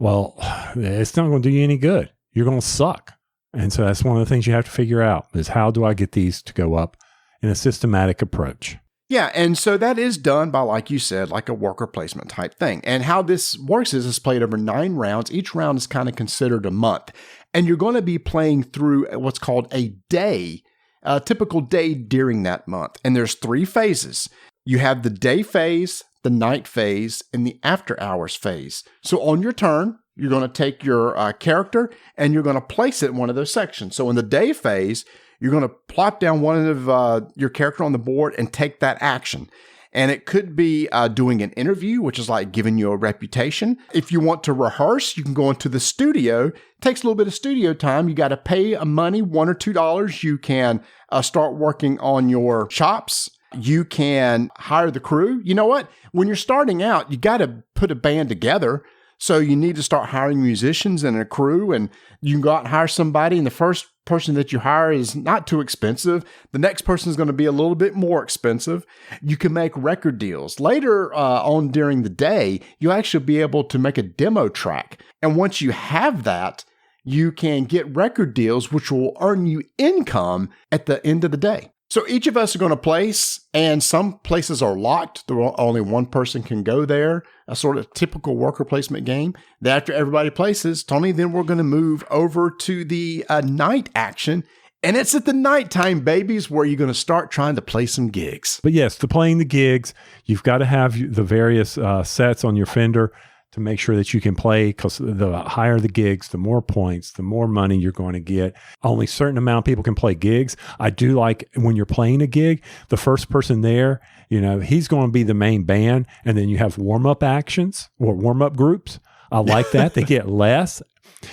not going to do you any good. You're going to suck. And so that's one of the things you have to figure out is how do I get these to go up in a systematic approach? Yeah, and so that is done by, like you said, like a worker placement type thing. And how this works is it's played over 9 rounds. Each round is kind of considered a month. And you're going to be playing through what's called a day, a typical day during that month. And there's 3 phases. You have the day phase, the night phase, and the after hours phase. So on your turn, you're going to take your character and you're going to place it in one of those sections. So in the day phase, you're going to plop down one of your character on the board and take that action. And it could be doing an interview, which is like giving you a reputation. If you want to rehearse, you can go into the studio. It takes a little bit of studio time. You got to pay money, $1 or $2. You can start working on your chops. You can hire the crew. You know what? When you're starting out, you got to put a band together. So you need to start hiring musicians and a crew, and you can go out and hire somebody, and the first person that you hire is not too expensive. The next person is going to be a little bit more expensive. You can make record deals. Later on during the day, you actually be able to make a demo track. And once you have that, you can get record deals, which will earn you income at the end of the day. So each of us are going to place, and some places are locked. Only one person can go there, a sort of typical worker placement game. Then after everybody places, Tony, then we're going to move over to the night action. And it's at the nighttime, babies, where you're going to start trying to play some gigs. But yes, to playing the gigs, you've got to have the various sets on your Fender to make sure that you can play, because the higher the gigs, the more points, the more money you're going to get. Only a certain amount of people can play gigs. I do like when you're playing a gig, the first person there, he's going to be the main band, and then you have warm-up actions or warm-up groups. I like that. They get less.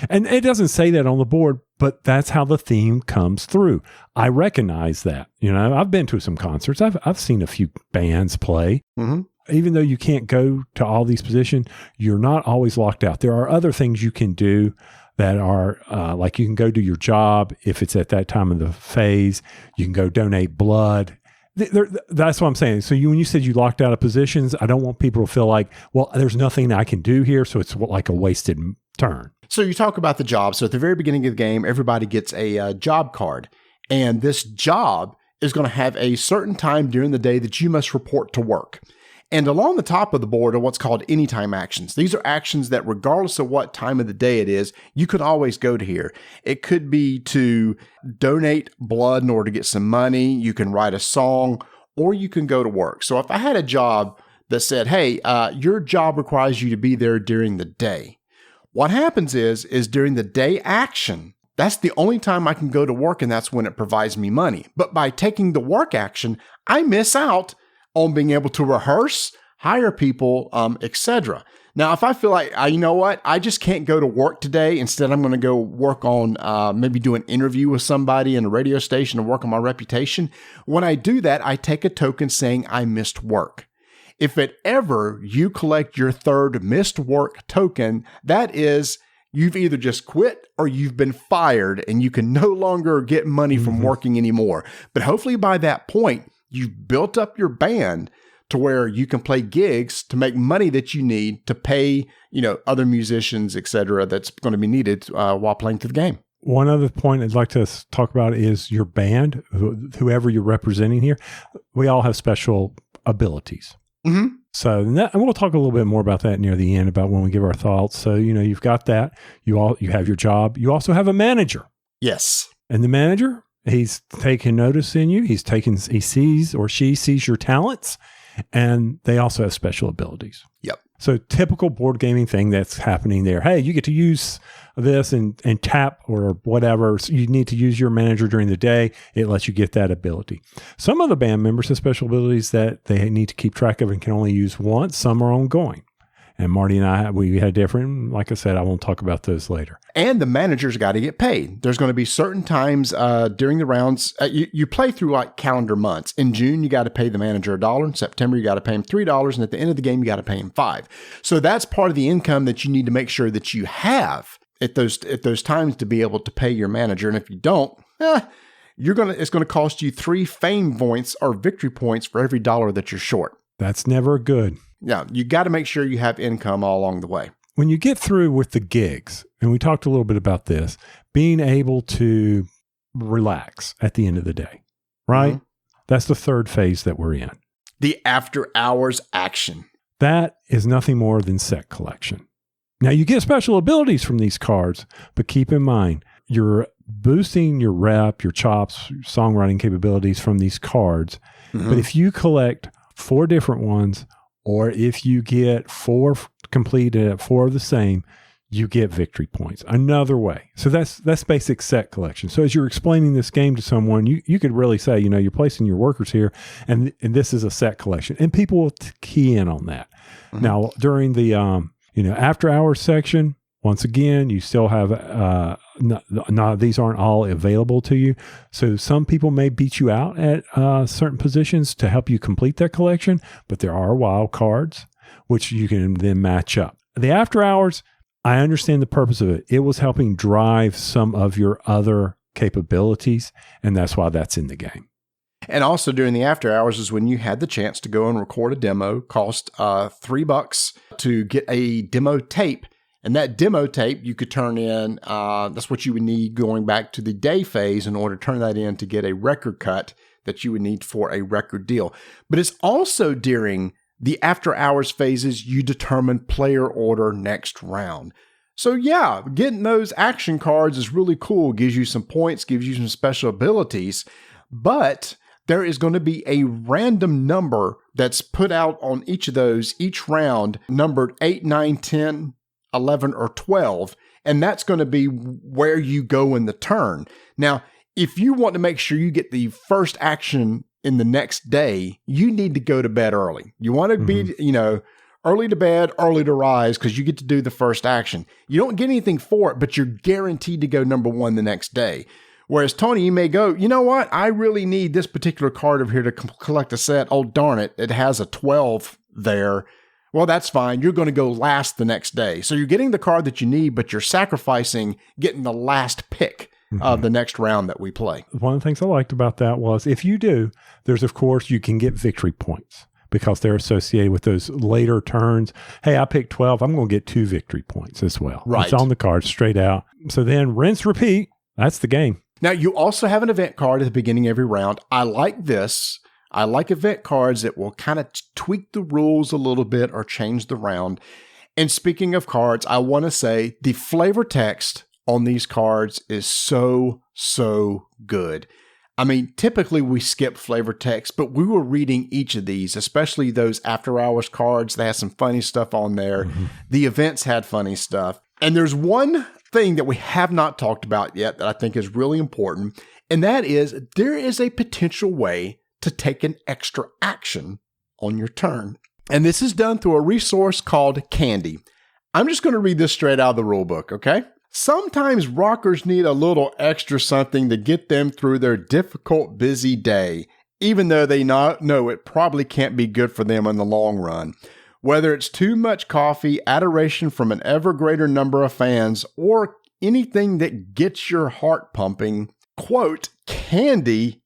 And it doesn't say that on the board, but that's how the theme comes through. I recognize that. I've been to some concerts. I've seen a few bands play. Mm-hmm. Even though you can't go to all these positions, you're not always locked out. There are other things you can do that are like you can go do your job if it's at that time of the phase. You can go donate blood. That's what I'm saying. So when you said you locked out of positions, I don't want people to feel like, well, there's nothing I can do here. So it's like a wasted turn. So you talk about the job. So at the very beginning of the game, everybody gets a job card. And this job is going to have a certain time during the day that you must report to work. And along the top of the board are what's called anytime actions. These are actions that regardless of what time of the day it is, you can always go to here. It could be to donate blood in order to get some money. You can write a song, or you can go to work. So if I had a job that said, hey, your job requires you to be there during the day. What happens is during the day action, that's the only time I can go to work, and that's when it provides me money. But by taking the work action, I miss out on being able to rehearse, hire people, etc. Now, if I feel like, you know what, I just can't go to work today. Instead, I'm going to go work on maybe do an interview with somebody in a radio station and work on my reputation. When I do that, I take a token saying I missed work. If it ever you collect your third missed work token, that is, you've either just quit or you've been fired and you can no longer get money from working anymore. But hopefully by that point, you've built up your band to where you can play gigs to make money that you need to pay, other musicians, etc. that's going to be needed while playing through the game. One other point I'd like to talk about is your band, whoever you're representing here. We all have special abilities. Mm-hmm. So, and we'll talk a little bit more about that near the end about when we give our thoughts. So, you've got that. You have your job. You also have a manager. Yes. And the manager, he's taking notice in you. He sees or she sees your talents. And they also have special abilities. Yep. So typical board gaming thing that's happening there. Hey, you get to use this and tap or whatever. So you need to use your manager during the day. It lets you get that ability. Some of the band members have special abilities that they need to keep track of and can only use once. Some are ongoing. And Marty and I, we had different. Like I said, I won't talk about those later. And the manager's got to get paid. There's going to be certain times during the rounds. You play through like calendar months. In June, you got to pay the manager $1. In September, you got to pay him $3. And at the end of the game, you got to pay him $5. So that's part of the income that you need to make sure that you have at those times to be able to pay your manager. And if you don't, it's going to cost you 3 fame points or victory points for every $1 that you're short. That's never good. Yeah, you got to make sure you have income all along the way. When you get through with the gigs, and we talked a little bit about this, being able to relax at the end of the day, right? Mm-hmm. That's the third phase that we're in. The after hours action. That is nothing more than set collection. Now, you get special abilities from these cards, but keep in mind, you're boosting your rep, your chops, your songwriting capabilities from these cards. Mm-hmm. But if you collect 4 different ones, or if you get 4 completed, 4 of the same, you get victory points. Another way. So that's basic set collection. So as you're explaining this game to someone, you could really say, you're placing your workers here, and this is a set collection. And people will key in on that. Mm-hmm. Now, during the after hours section, once again, you still have, these aren't all available to you. So some people may beat you out at certain positions to help you complete that collection, but there are wild cards, which you can then match up. The after hours, I understand the purpose of it. It was helping drive some of your other capabilities, and that's why that's in the game. And also during the after hours is when you had the chance to go and record a demo, cost $3 to get a demo tape. And that demo tape you could turn in, that's what you would need going back to the day phase in order to turn that in to get a record cut that you would need for a record deal. But it's also during the after hours phases you determine player order next round. So yeah, getting those action cards is really cool. Gives you some points, gives you some special abilities, but there is going to be a random number that's put out on each of those, each round, numbered 8, 9, 10, 11, or 12, and that's going to be where you go in the turn. Now, if you want to make sure you get the first action in the next day, you need to go to bed early. You want to be, early to bed, early to rise, because you get to do the first action. You don't get anything for it, but you're guaranteed to go number 1 the next day. Whereas Tony, you may go, you know what? I really need this particular card over here to collect a set. Oh, darn it. It has a 12 there. Well, that's fine. You're going to go last the next day. So you're getting the card that you need, but you're sacrificing getting the last pick of the next round that we play. One of the things I liked about that was if you do, there's, of course, you can get victory points because they're associated with those later turns. Hey, I picked 12. I'm going to get 2 victory points as well. Right. It's on the card straight out. So then rinse, repeat. That's the game. Now, you also have an event card at the beginning of every round. I like this. I like event cards that will kind of tweak the rules a little bit or change the round. And speaking of cards, I want to say the flavor text on these cards is so good. I mean, typically we skip flavor text, but we were reading each of these, especially those after hours cards. They had some funny stuff on there. Mm-hmm. The events had funny stuff. And there's one thing that we have not talked about yet that I think is really important, and that is there is a potential way to take an extra action on your turn. And this is done through a resource called Candy. I'm just going to read this straight out of the rule book, okay? Sometimes rockers need a little extra something to get them through their difficult, busy day, even though they know it probably can't be good for them in the long run. Whether it's too much coffee, adoration from an ever greater number of fans, or anything that gets your heart pumping, quote, Candy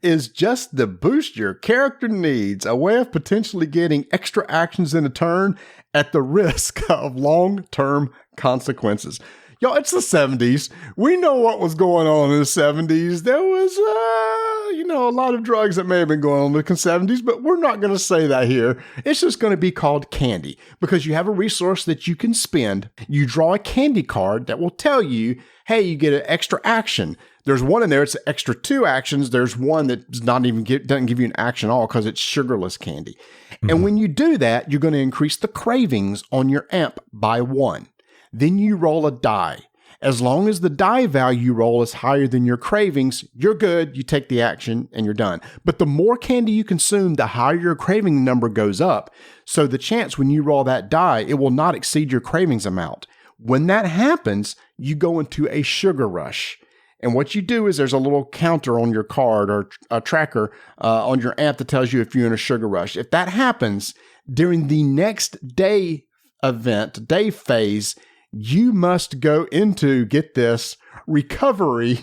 is just the boost your character needs, a way of potentially getting extra actions in a turn at the risk of long-term consequences. Y'all, it's the 70s. We know what was going on in the 70s. There was, a lot of drugs that may have been going on in the 70s, but we're not going to say that here. It's just going to be called Candy because you have a resource that you can spend. You draw a candy card that will tell you, hey, you get an extra action. There's one in there, it's an extra 2 actions. There's one that doesn't give you an action at all because it's sugarless candy. Mm-hmm. And when you do that, you're going to increase the cravings on your amp by 1. Then you roll a die. As long as the die value you roll is higher than your cravings, you're good. You take the action and you're done. But the more candy you consume, the higher your craving number goes up. So the chance when you roll that die, it will not exceed your cravings amount. When that happens, you go into a sugar rush. And what you do is there's a little counter on your card or a tracker on your amp that tells you if you're in a sugar rush. If that happens during the next day event, day phase, you must go into, get this, recovery.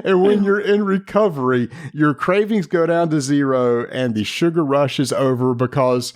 And when you're in recovery, your cravings go down to 0 and the sugar rush is over because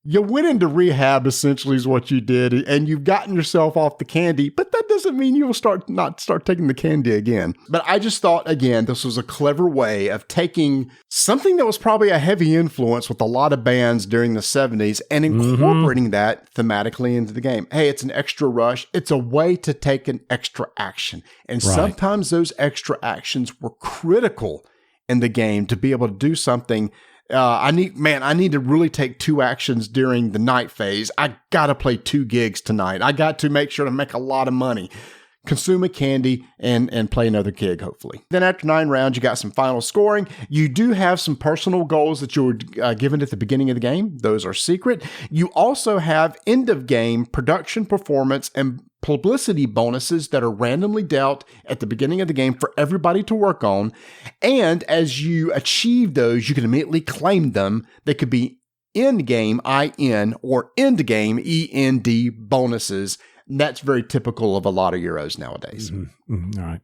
you went into rehab, essentially, is what you did, and you've gotten yourself off the candy, but that doesn't mean you'll not start taking the candy again. But I just thought, again, this was a clever way of taking something that was probably a heavy influence with a lot of bands during the 70s and incorporating that thematically into the game. Hey, it's an extra rush. It's a way to take an extra action. And sometimes those extra actions were critical in the game to be able to do something. I need to really take 2 actions during the night phase. I got to play 2 gigs tonight. I got to make sure to make a lot of money. Consume a candy and play another gig, hopefully. Then after 9 rounds, you got some final scoring. You do have some personal goals that you were given at the beginning of the game. Those are secret. You also have end of game production, performance, and publicity bonuses that are randomly dealt at the beginning of the game for everybody to work on. And as you achieve those, you can immediately claim them. They could be in-game, IN, or end-game, END bonuses. And that's very typical of a lot of Euros nowadays. All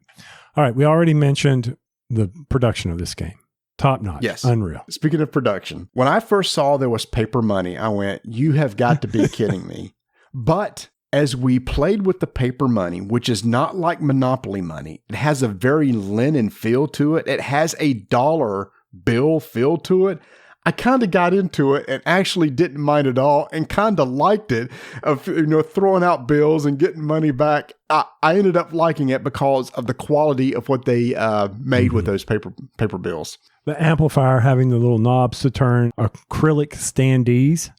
right. We already mentioned the production of this game. Top notch. Yes. Unreal. Speaking of production, when I first saw there was paper money, I went, you have got to be kidding me. But as we played with the paper money, which is not like Monopoly money, it has a very linen feel to it. It has a dollar bill feel to it. I kind of got into it and actually didn't mind at all and kind of liked it of, throwing out bills and getting money back. I ended up liking it because of the quality of what they made with those paper bills. The amplifier having the little knobs to turn, acrylic standees.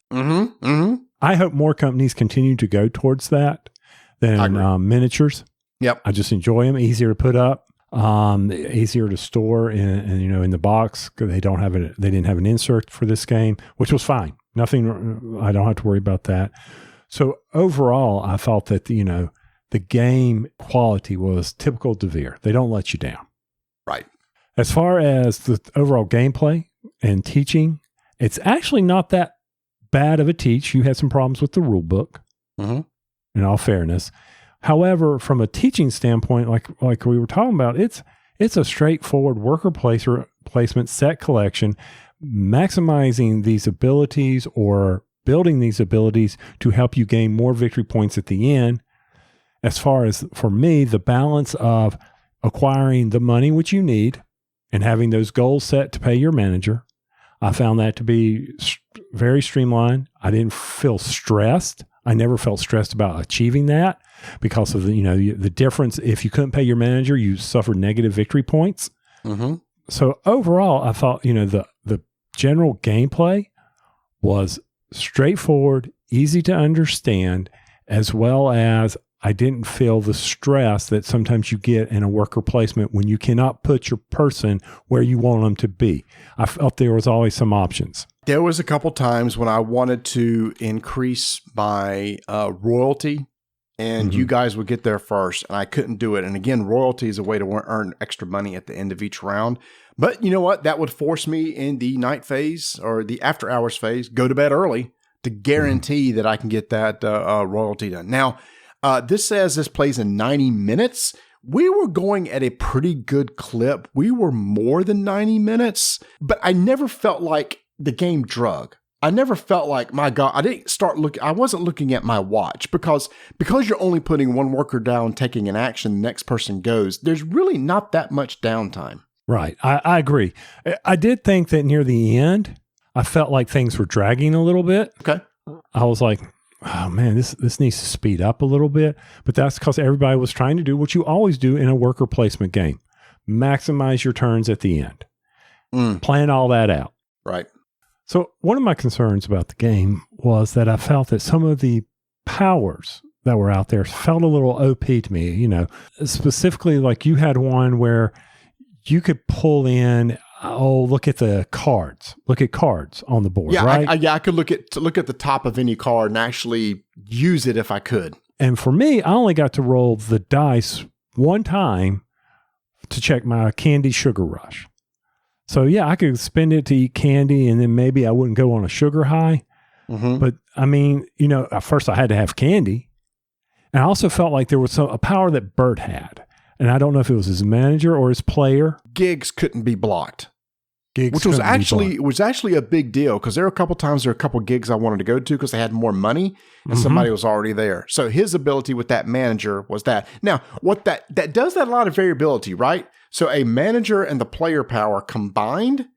I hope more companies continue to go towards that than miniatures. Yep. I just enjoy them. Easier to put up, easier to store in the box. They didn't have an insert for this game, which was fine. Nothing. I don't have to worry about that. So overall, I thought that the game quality was typical Devere. They don't let you down. Right. As far as the overall gameplay and teaching, it's actually not that bad of a teach. You had some problems with the rule book, in all fairness. However, from a teaching standpoint, like we were talking about, it's a straightforward worker placement set collection, maximizing these abilities or building these abilities to help you gain more victory points at the end. As far as, for me, the balance of acquiring the money which you need and having those goals set to pay your manager, I found that to be very streamlined. I didn't feel stressed. I never felt stressed about achieving that because of the difference. If you couldn't pay your manager, you suffered negative victory points. So overall, I thought, the general gameplay was straightforward, easy to understand, as well as I didn't feel the stress that sometimes you get in a worker placement when you cannot put your person where you want them to be. I felt there was always some options. There was a couple times when I wanted to increase my royalty, and you guys would get there first, and I couldn't do it. And again, royalty is a way to earn extra money at the end of each round. But you know what? That would force me in the night phase or the after hours phase, go to bed early to guarantee that I can get that royalty done. Now, this says this plays in 90 minutes. We were going at a pretty good clip. We were more than 90 minutes, but I never felt like the game drug. I never felt like, my God, I wasn't looking at my watch because you're only putting one worker down, taking an action, the next person goes. There's really not that much downtime. Right. I agree. I did think that near the end, I felt like things were dragging a little bit. Okay. I was like, oh man, this needs to speed up a little bit. But that's because everybody was trying to do what you always do in a worker placement game. Maximize your turns at the end. Plan all that out. Right. So one of my concerns about the game was that I felt that some of the powers that were out there felt a little OP to me, you know, specifically like you had one where you could pull in, look at the cards. Look at cards on the board, right? I could look at the top of any card and actually use it if I could. And for me, I only got to roll the dice one time to check my candy sugar rush. So yeah, I could spend it to eat candy and then maybe I wouldn't go on a sugar high. But I mean, you know, at first I had to have candy. And I also felt like there was a power that Bert had. And I don't know if it was his manager or his player. Gigs couldn't be blocked. Which was actually a big deal because there were a couple gigs I wanted to go to because they had more money and somebody was already there. So his ability with that manager was that. Now, what that does that a lot of variability, right? So a manager and the player power combined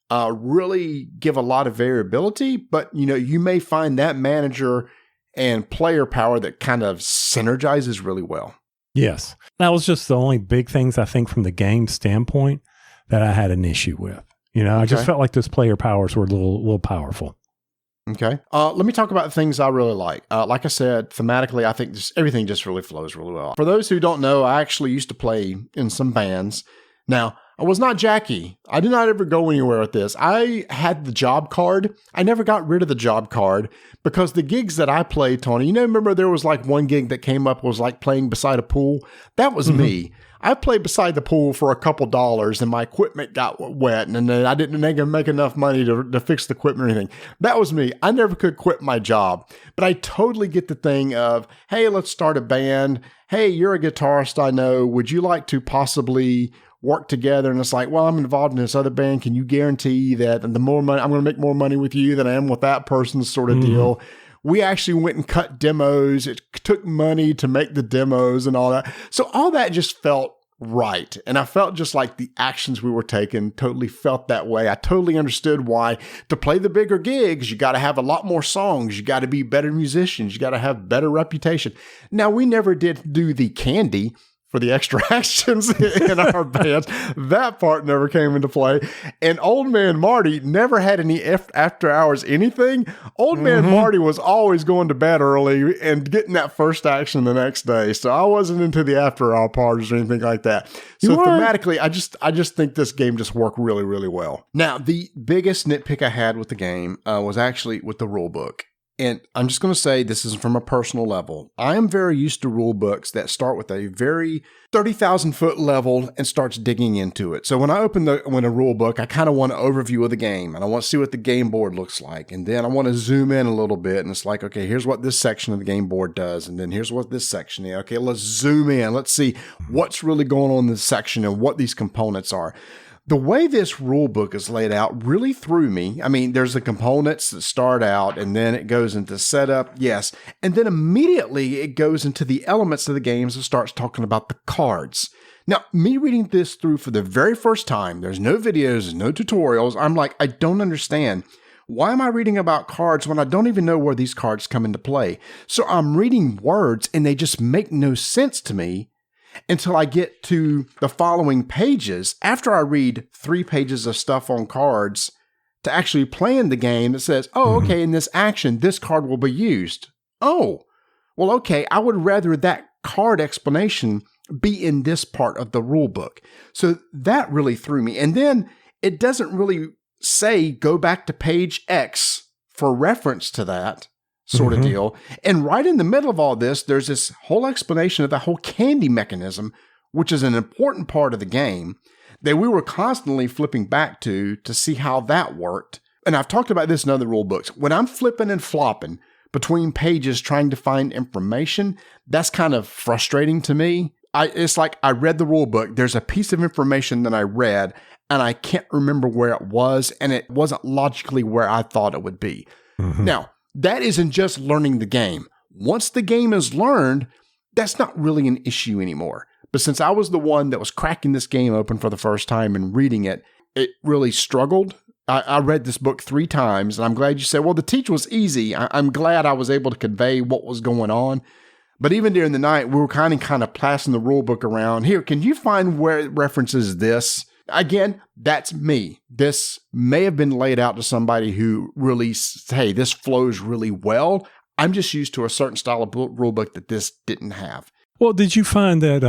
really give a lot of variability, but you know, you may find that manager and player power that kind of synergizes really well. Yes. That was just the only big things I think from the game standpoint that I had an issue with. You know, I just felt like those player powers were a little powerful. Okay. Let me talk about things I really like. Like I said, thematically, I think everything just really flows really well. For those who don't know, I actually used to play in some bands. Now, I was not Jackie. I did not ever go anywhere with this. I had the job card. I never got rid of the job card because the gigs that I played, Tony, you know, remember there was like one gig that came up was like playing beside a pool? That was me. I played beside the pool for a couple dollars and my equipment got wet and then I didn't make enough money to fix the equipment or anything. That was me. I never could quit my job. But I totally get the thing of, hey, let's start a band. Hey, you're a guitarist, I know. Would you like to possibly work together? And it's like, well, I'm involved in this other band. Can you guarantee that the more money, I'm going to make more money with you than I am with that person sort of deal? We actually went and cut demos. It took money to make the demos and all that. So all that just felt right. And I felt just like the actions we were taking totally felt that way. I totally understood why to play the bigger gigs, you got to have a lot more songs. You got to be better musicians. You got to have better reputation. Now, we never did do the candy for the extra actions in our bands. That part never came into play. And Old Man Marty never had any after hours anything. Old Man Marty was always going to bed early and getting that first action the next day. So I wasn't into the after hour parties or anything like that. So thematically, I just think this game just worked really, really well. Now, the biggest nitpick I had with the game was actually with the rule book. And I'm just going to say this is from a personal level. I am very used to rule books that start with a very 30,000 foot level and starts digging into it. So when I open a rule book, I kind of want an overview of the game and I want to see what the game board looks like. And then I want to zoom in a little bit and it's like, okay, here's what this section of the game board does. And then here's what this section is. Okay, let's zoom in. Let's see what's really going on in this section and what these components are. The way this rule book is laid out really threw me. I mean, there's the components that start out and then it goes into setup, yes. And then immediately it goes into the elements of the games and starts talking about the cards. Now, me reading this through for the very first time, there's no videos, there's no tutorials. I'm like, I don't understand. Why am I reading about cards when I don't even know where these cards come into play? So I'm reading words and they just make no sense to me until I get to the following pages. After I read 3 pages of stuff on cards to actually play in the game, it says, oh, okay, in this action, this card will be used. Oh, well, okay, I would rather that card explanation be in this part of the rule book? So that really threw me. And then it doesn't really say go back to page X for reference to that sort of deal. And right in the middle of all this, there's this whole explanation of the whole candy mechanism, which is an important part of the game that we were constantly flipping back to see how that worked. And I've talked about this in other rule books. When I'm flipping and flopping between pages trying to find information, that's kind of frustrating to me. It's like I read the rule book. There's a piece of information that I read, and I can't remember where it was, and it wasn't logically where I thought it would be. Now, that isn't just learning the game. Once the game is learned, that's not really an issue anymore. But since I was the one that was cracking this game open for the first time and reading it, it really struggled. I read this book 3 times, and I'm glad you said, well, the teach was easy. I'm glad I was able to convey what was going on. But even during the night, we were kind of passing the rule book around. Here, can you find where it references this? Again, that's me. This may have been laid out to somebody who really, hey, this flows really well. I'm just used to a certain style of rule book that this didn't have. Well, did you find that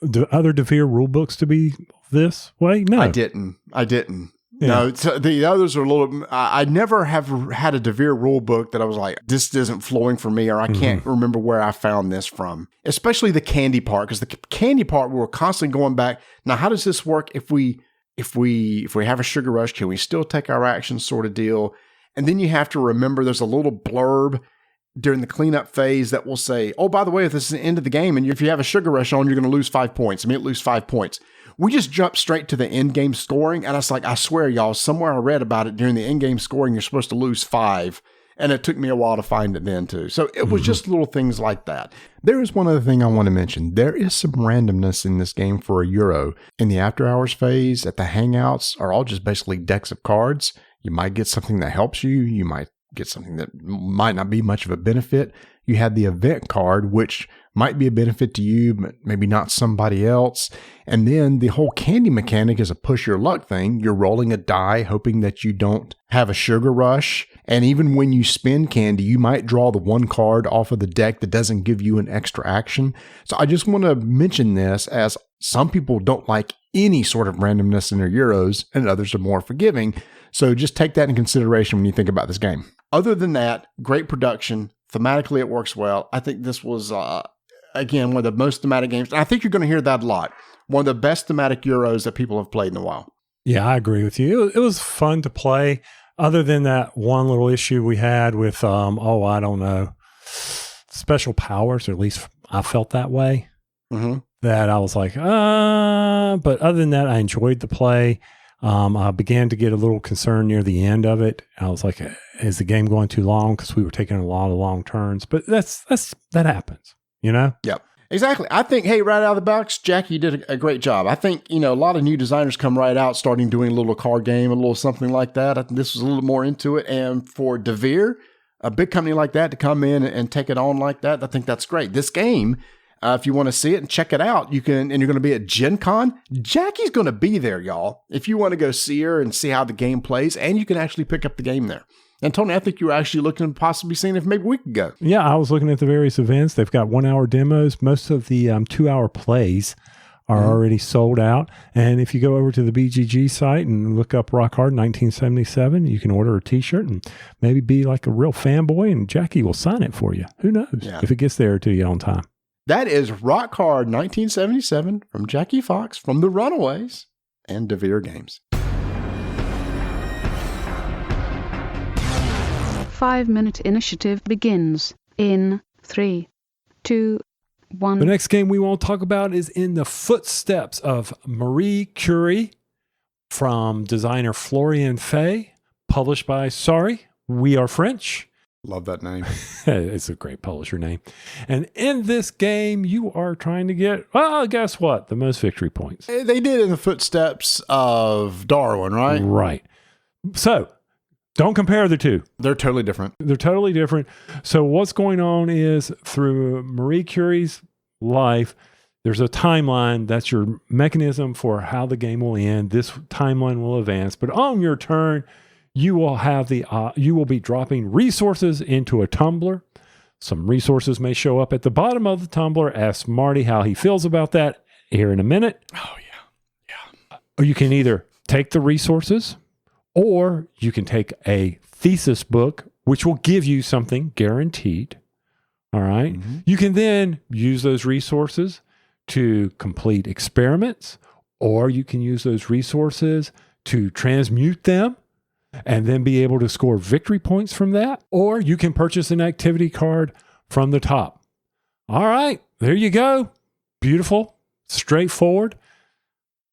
the other DeVere rule books to be this way? No, I didn't. Yeah. No, so the others are a little. I never have had a DeVere rule book that I was like, this isn't flowing for me, or I can't remember where I found this from. Especially the candy part, because the candy part we were constantly going back. Now, how does this work if we have a sugar rush? Can we still take our actions, sort of deal? And then you have to remember there's a little blurb during the cleanup phase that will say, oh, by the way, if this is the end of the game and if you have a sugar rush on, you're going to lose 5 points. Lose 5 points. We just jumped straight to the end game scoring. And I was like, I swear, y'all, somewhere I read about it during the end game scoring, you're supposed to lose 5. And it took me a while to find it then too. So it was just little things like that. There is one other thing I want to mention. There is some randomness in this game for a Euro. In the after hours phase, at the hangouts are all just basically decks of cards. You might get something that helps you. You might get something that might not be much of a benefit. You have the event card, which might be a benefit to you, but maybe not somebody else. And then the whole candy mechanic is a push your luck thing. You're rolling a die, hoping that you don't have a sugar rush. And even when you spend candy, you might draw the one card off of the deck that doesn't give you an extra action. So I just want to mention this, as some people don't like any sort of randomness in their Euros and others are more forgiving. So just take that in consideration when you think about this game. Other than that, great production. Thematically, it works well. I think this was, again, one of the most thematic games. And I think you're going to hear that a lot. One of the best thematic Euros that people have played in a while. Yeah, I agree with you. It was fun to play. Other than that one little issue we had with, I don't know, special powers, or at least I felt that way. That I was like, but other than that, I enjoyed the play. I began to get a little concerned near the end of it. I was like, is the game going too long? Because we were taking a lot of long turns. But that happens, you know? Yep. Exactly. I think, hey, right out of the box, Jackie did a great job. I think, a lot of new designers come right out starting doing a little card game, a little something like that. I think this was a little more into it. And for DeVere, a big company like that, to come in and take it on like that, I think that's great. This game, if you want to see it and check it out, you can, and you're going to be at Gen Con. Jackie's going to be there, y'all. If you want to go see her and see how the game plays, and you can actually pick up the game there. And Tony, I think you were actually looking at possibly seeing if maybe we could go. Yeah, I was looking at the various events. They've got 1 hour demos. Most of the 2 hour plays are already sold out. And if you go over to the BGG site and look up Rock Hard 1977, you can order a t-shirt and maybe be like a real fanboy, and Jackie will sign it for you. Who knows if it gets there to you on time. That is Rock Hard 1977 from Jackie Fox from the Runaways and DeVere Games. 5-minute initiative begins in 3, 2, 1. The next game we want to talk about is In the Footsteps of Marie Curie from designer Florian Fay, published by Sorry, We Are French. Love that name. It's a great publisher name. And in this game, you are trying to get, well, guess what? The most victory points. They did In the Footsteps of Darwin, right? Right. So, don't compare the two. They're totally different. They're totally different. So what's going on is, through Marie Curie's life, there's a timeline. That's your mechanism for how the game will end. This timeline will advance. But on your turn, you will have you will be dropping resources into a tumbler. Some resources may show up at the bottom of the tumbler. Ask Marty how he feels about that here in a minute. Oh, yeah. Or you can either take the resources, or you can take a thesis book, which will give you something guaranteed. All right. Mm-hmm. You can then use those resources to complete experiments, or you can use those resources to transmute them and then be able to score victory points from that. Or you can purchase an activity card from the top. All right, there you go. Beautiful, straightforward.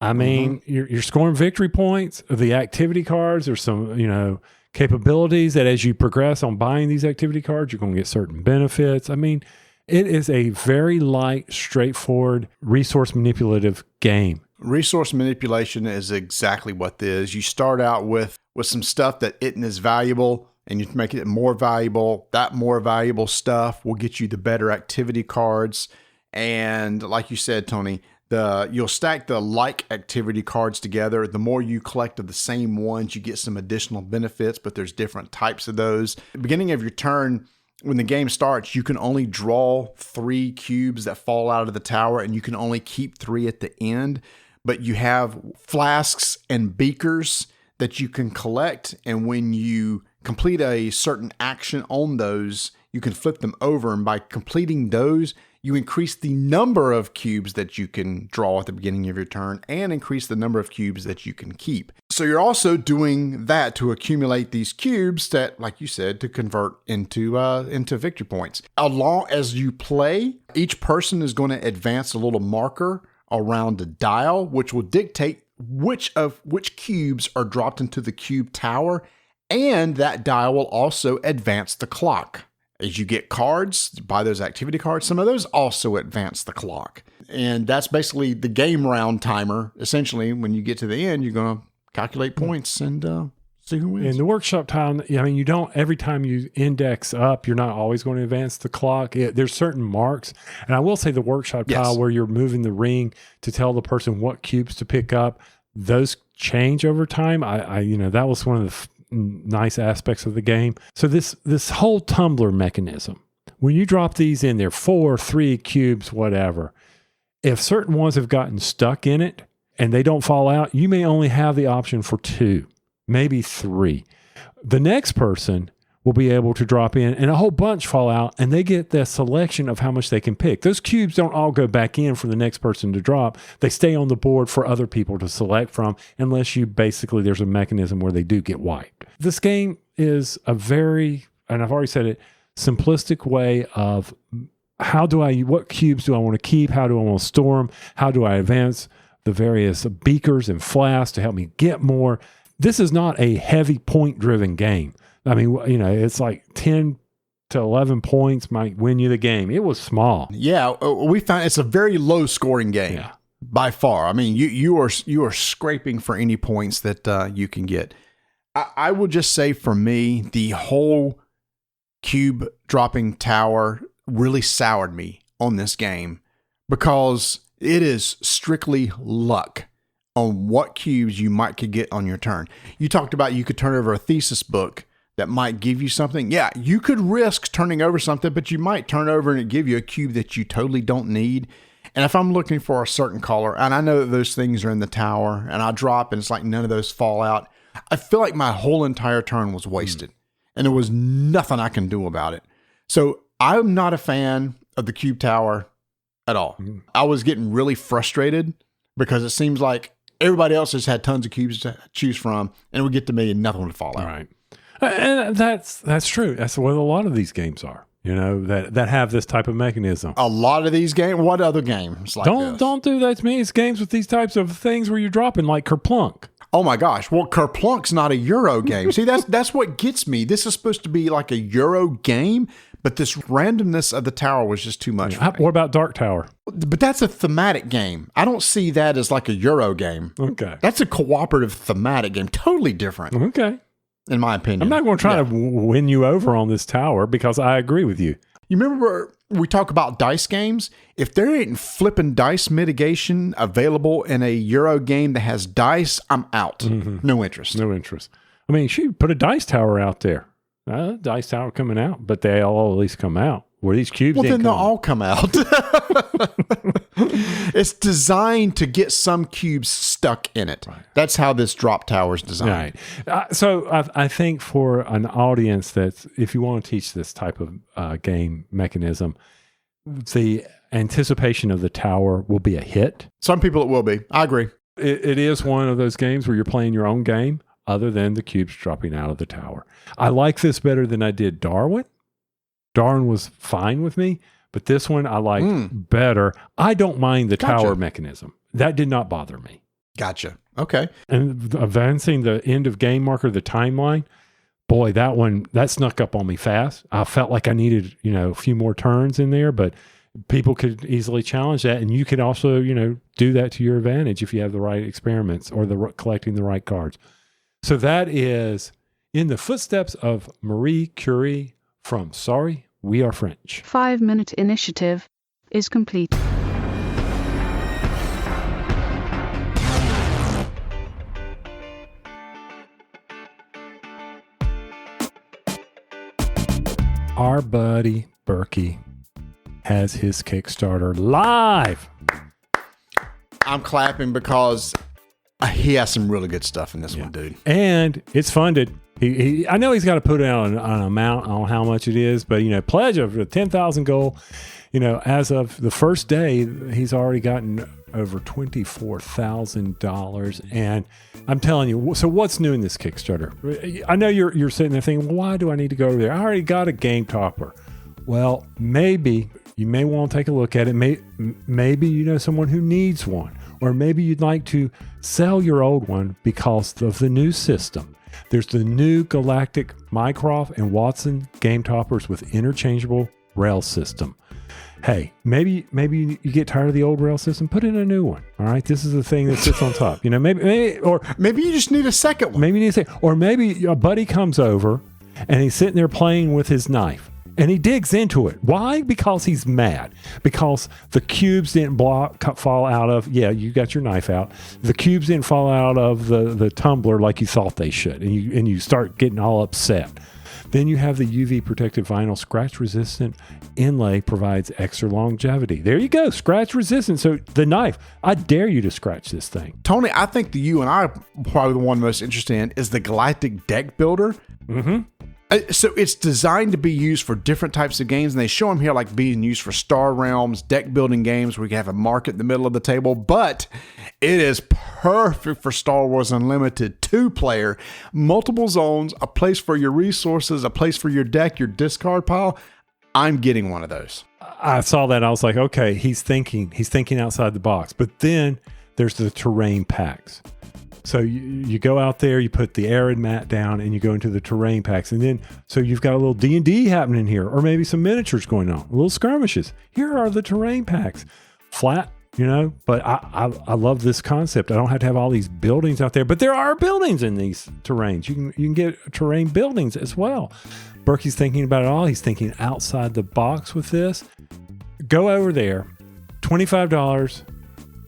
I mean, you're scoring victory points. The activity cards, there's some, capabilities that as you progress on buying these activity cards, you're going to get certain benefits. I mean, it is a very light, straightforward, resource manipulative game. Resource manipulation is exactly what this is. You start out with some stuff that isn't as valuable, and you make it more valuable. That more valuable stuff will get you the better activity cards. And like you said, Tony, you'll stack the like activity cards together. The more you collect of the same ones, you get some additional benefits, but there's different types of those. At the beginning of your turn, when the game starts, you can only draw 3 cubes that fall out of the tower, and you can only keep 3 at the end. But you have flasks and beakers that you can collect, and when you complete a certain action on those, you can flip them over, and by completing those, you increase the number of cubes that you can draw at the beginning of your turn and increase the number of cubes that you can keep. So you're also doing that to accumulate these cubes that, like you said, to convert into victory points. Along as you play, each person is going to advance a little marker around a dial, which will dictate which cubes are dropped into the cube tower, and that dial will also advance the clock. As you get cards, buy those activity cards, some of those also advance the clock. And that's basically the game round timer. Essentially, when you get to the end, you're going to calculate points and see who wins. In the workshop tile, you don't, every time you index up, you're not always going to advance the clock. There's certain marks. And I will say the workshop tile where you're moving the ring to tell the person what cubes to pick up, those change over time. That was one of the nice aspects of the game. So this whole tumbler mechanism, when you drop these in there, 4, 3 cubes, whatever, if certain ones have gotten stuck in it and they don't fall out, you may only have the option for 2, maybe 3. The next person will be able to drop in and a whole bunch fall out, and they get the selection of how much they can pick. Those cubes don't all go back in for the next person to drop. They stay on the board for other people to select from, unless there's a mechanism where they do get wiped. This game is a very, and I've already said it, simplistic way of what cubes do I want to keep? How do I want to store them? How do I advance the various beakers and flasks to help me get more? This is not a heavy point-driven game. I mean, it's like 10 to 11 points might win you the game. It was small. Yeah, we found it's a very low-scoring game by far. I mean, you are scraping for any points that you can get. I will just say, for me, the whole cube dropping tower really soured me on this game, because it is strictly luck on what cubes you could get on your turn. You talked about you could turn over a thesis book that might give you something. Yeah, you could risk turning over something, but you might turn over and it give you a cube that you totally don't need. And if I'm looking for a certain color, and I know that those things are in the tower, and I drop and it's like none of those fall out, I feel like my whole entire turn was wasted. And there was nothing I can do about it. So I'm not a fan of the cube tower at all. I was getting really frustrated because it seems like everybody else has had tons of cubes to choose from, and it would get to me and nothing would fall out. Right. And that's true. That's what a lot of these games are, that have this type of mechanism. A lot of these games. What other games like this? Don't do that to me. It's games with these types of things where you're dropping, like Kerplunk. Oh my gosh. Well, Kerplunk's not a Euro game. See, that's what gets me. This is supposed to be like a Euro game, but this randomness of the tower was just too much for me. What about Dark Tower? But that's a thematic game. I don't see that as like a Euro game. Okay. That's a cooperative thematic game. Totally different. Okay. In my opinion. I'm not going to try to win you over on this tower, because I agree with you. You remember we talk about dice games? If there ain't flipping dice mitigation available in a Euro game that has dice, I'm out. Mm-hmm. No interest. No interest. I mean, she put a dice tower out there. Dice tower coming out, but they all at least come out. Well, these cubes Well, didn't then they'll come. all come out. It's designed to get some cubes stuck in it. Right. That's how this drop tower is designed. Right. So I think for an audience that's, if you want to teach this type of game mechanism, the anticipation of the tower will be a hit. Some people it will be. I agree. It is one of those games where you're playing your own game other than the cubes dropping out of the tower. I like this better than I did Darwin. Darwin was fine with me, but this one I like better. I don't mind the tower mechanism. That did not bother me. Gotcha. Okay. And advancing the end of game marker, the timeline, boy, that snuck up on me fast. I felt like I needed, a few more turns in there, but people could easily challenge that. And you could also, do that to your advantage if you have the right experiments or collecting the right cards. So that is in the footsteps of Marie Curie from Sorry, We Are French. 5-minute initiative is complete. Our buddy Berkey has his Kickstarter live. I'm clapping because he has some really good stuff in this one, dude. And it's funded. I know he's got to put out an amount on how much it is, but pledge of the 10,000 goal. As of the first day, he's already gotten over $24,000. And I'm telling you, so what's new in this Kickstarter? I know you're sitting there thinking, well, why do I need to go over there? I already got a game topper. Well, maybe you may want to take a look at it. Maybe you know someone who needs one, or maybe you'd like to sell your old one because of the new system. There's the new Galactic Mycroft and Watson game toppers with interchangeable rail system. Hey, maybe you get tired of the old rail system, put in a new one. All right, this is the thing that sits on top. Maybe you just need a second one. Maybe you need a second, or maybe a buddy comes over and he's sitting there playing with his knife. And he digs into it. Why? Because he's mad. Because the cubes didn't fall out of, you got your knife out. The cubes didn't fall out of the tumbler like you thought they should. And you start getting all upset. Then you have the UV protected vinyl scratch resistant inlay provides extra longevity. There you go. Scratch resistant. So the knife, I dare you to scratch this thing. Tony, I think you and I are probably the one most interested in is the Galactic Deck Builder. Mm-hmm. So it's designed to be used for different types of games, and they show them here like being used for Star Realms, deck building games where you have a market in the middle of the table, but it is perfect for Star Wars Unlimited 2-player, multiple zones, a place for your resources, a place for your deck, your discard pile. I'm getting one of those. I saw that. I was like, okay, he's thinking outside the box. But then there's the terrain packs. So you go out there, you put the arid mat down, and you go into the terrain packs. And then, so you've got a little D&D happening here, or maybe some miniatures going on, little skirmishes. Here are the terrain packs. Flat, but I love this concept. I don't have to have all these buildings out there, but there are buildings in these terrains. You can get terrain buildings as well. Berkey's thinking about it all. He's thinking outside the box with this. Go over there. $25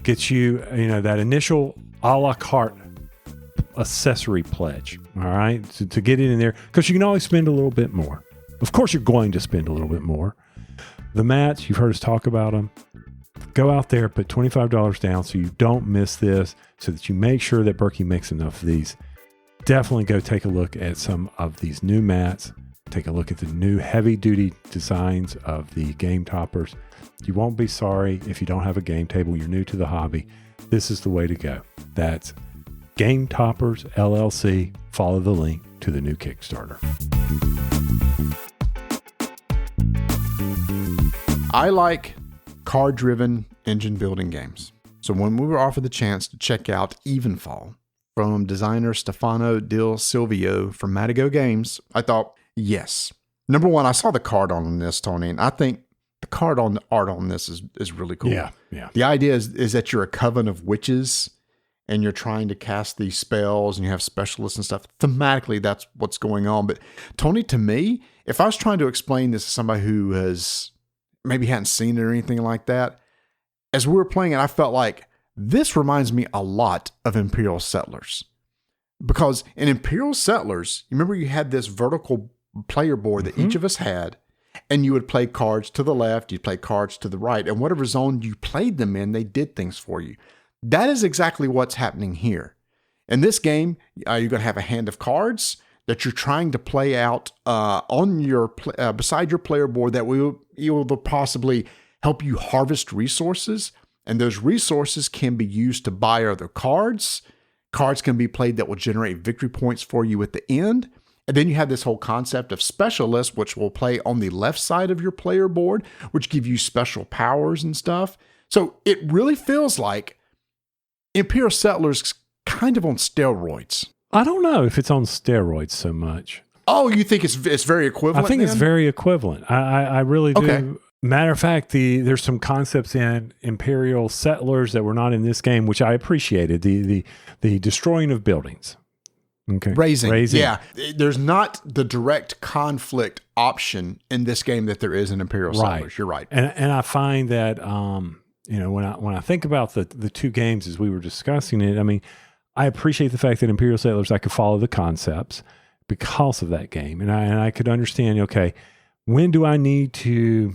gets you, that initial a la carte accessory pledge. All right. To get it in there, because you can always spend a little bit more. Of course, you're going to spend a little bit more. The mats, you've heard us talk about them. Go out there, put $25 down so you don't miss this, so that you make sure that Berkey makes enough of these. Definitely go take a look at some of these new mats. Take a look at the new heavy-duty designs of the game toppers. You won't be sorry if you don't have a game table, you're new to the hobby. This is the way to go. That's Gametoppers LLC. Follow the link to the new Kickstarter. I like card-driven engine building games. So when we were offered the chance to check out Evenfall from designer Stefano Del Silvio from Madigo Games, I thought, yes. Number one, I saw the card on this, Tony, and I think the card on the art on this is really cool. Yeah. The idea is that you're a coven of witches and you're trying to cast these spells and you have specialists and stuff. Thematically, that's what's going on. But Tony, to me, if I was trying to explain this to somebody who has maybe hadn't seen it or anything like that, as we were playing it, I felt like this reminds me a lot of Imperial Settlers. Because in Imperial Settlers, you remember you had this vertical player board that each of us had, and you would play cards to the left, you'd play cards to the right, and whatever zone you played them in, they did things for you. That is exactly what's happening here. In this game, you're going to have a hand of cards that you're trying to play out on your beside your player board that will possibly help you harvest resources, and those resources can be used to buy other cards. Cards can be played that will generate victory points for you at the end. And then you have this whole concept of specialists, which will play on the left side of your player board, which give you special powers and stuff. So it really feels like Imperial Settlers kind of on steroids. I don't know if it's on steroids so much. Oh, you think it's very equivalent? I think it's very equivalent. I really do. Okay. Matter of fact, there's some concepts in Imperial Settlers that were not in this game, which I appreciated. The destroying of buildings. Okay. Raising. Yeah. There's not the direct conflict option in this game that there is in Imperial Settlers. You're right. And I find that when I think about the two games as we were discussing it, I mean, I appreciate the fact that Imperial Settlers, I could follow the concepts because of that game. And I could understand, okay, when do I need to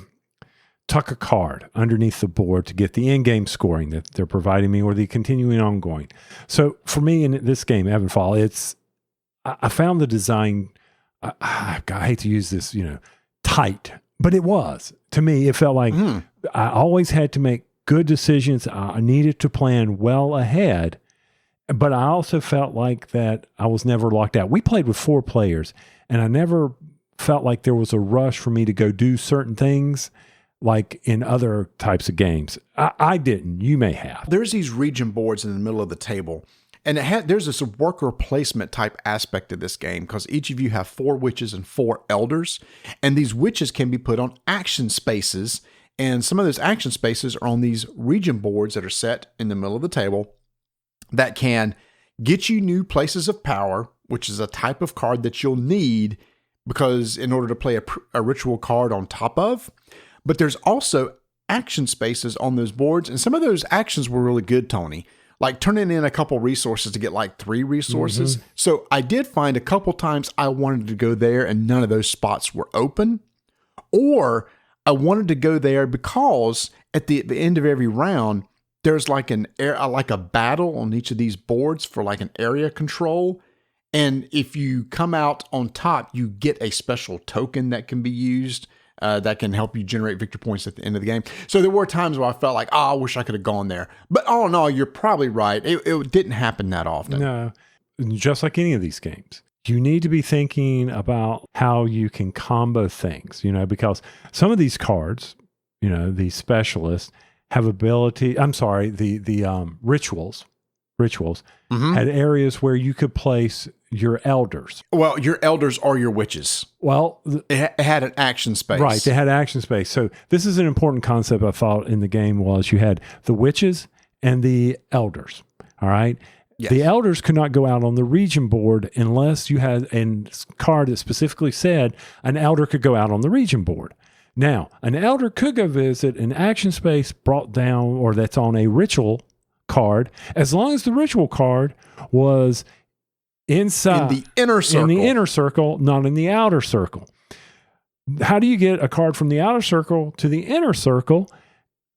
tuck a card underneath the board to get the in-game scoring that they're providing me or the continuing ongoing? So for me in this game, Evenfall, I found the design, I hate to use this, tight, but it was. To me, it felt like I always had to make good decisions. I needed to plan well ahead. But I also felt like that I was never locked out. We played with 4 players, and I never felt like there was a rush for me to go do certain things like in other types of games. I didn't. You may have. There's these region boards in the middle of the table, and there's this worker placement type aspect of this game because each of you have 4 witches and 4 elders, and these witches can be put on action spaces, and some of those action spaces are on these region boards that are set in the middle of the table that can get you new places of power, which is a type of card that you'll need because in order to play a ritual card on top of. But there's also action spaces on those boards, and some of those actions were really good, Tony. Like turning in a couple resources to get like 3 resources. Mm-hmm. So I did find a couple times I wanted to go there and none of those spots were open. Or I wanted to go there because at the end of every round, there's like a battle on each of these boards for like an area control. And if you come out on top, you get a special token that can be used that can help you generate victory points at the end of the game. So there were times where I felt like, I wish I could have gone there. But all in all, you're probably right. It didn't happen that often. No, just like any of these games. You need to be thinking about how you can combo things, because some of these cards, these specialists, have ability. The rituals had areas where you could place your elders. Well, your elders are your witches. Well, it had an action space. Right, they had action space. So this is an important concept I thought in the game was you had the witches and the elders. All right. Yes. The elders could not go out on the region board unless you had a card that specifically said an elder could go out on the region board. Now, an elder could go visit an action space brought down or that's on a ritual card, as long as the ritual card was inside. In the inner circle. In the inner circle, not in the outer circle. How do you get a card from the outer circle to the inner circle?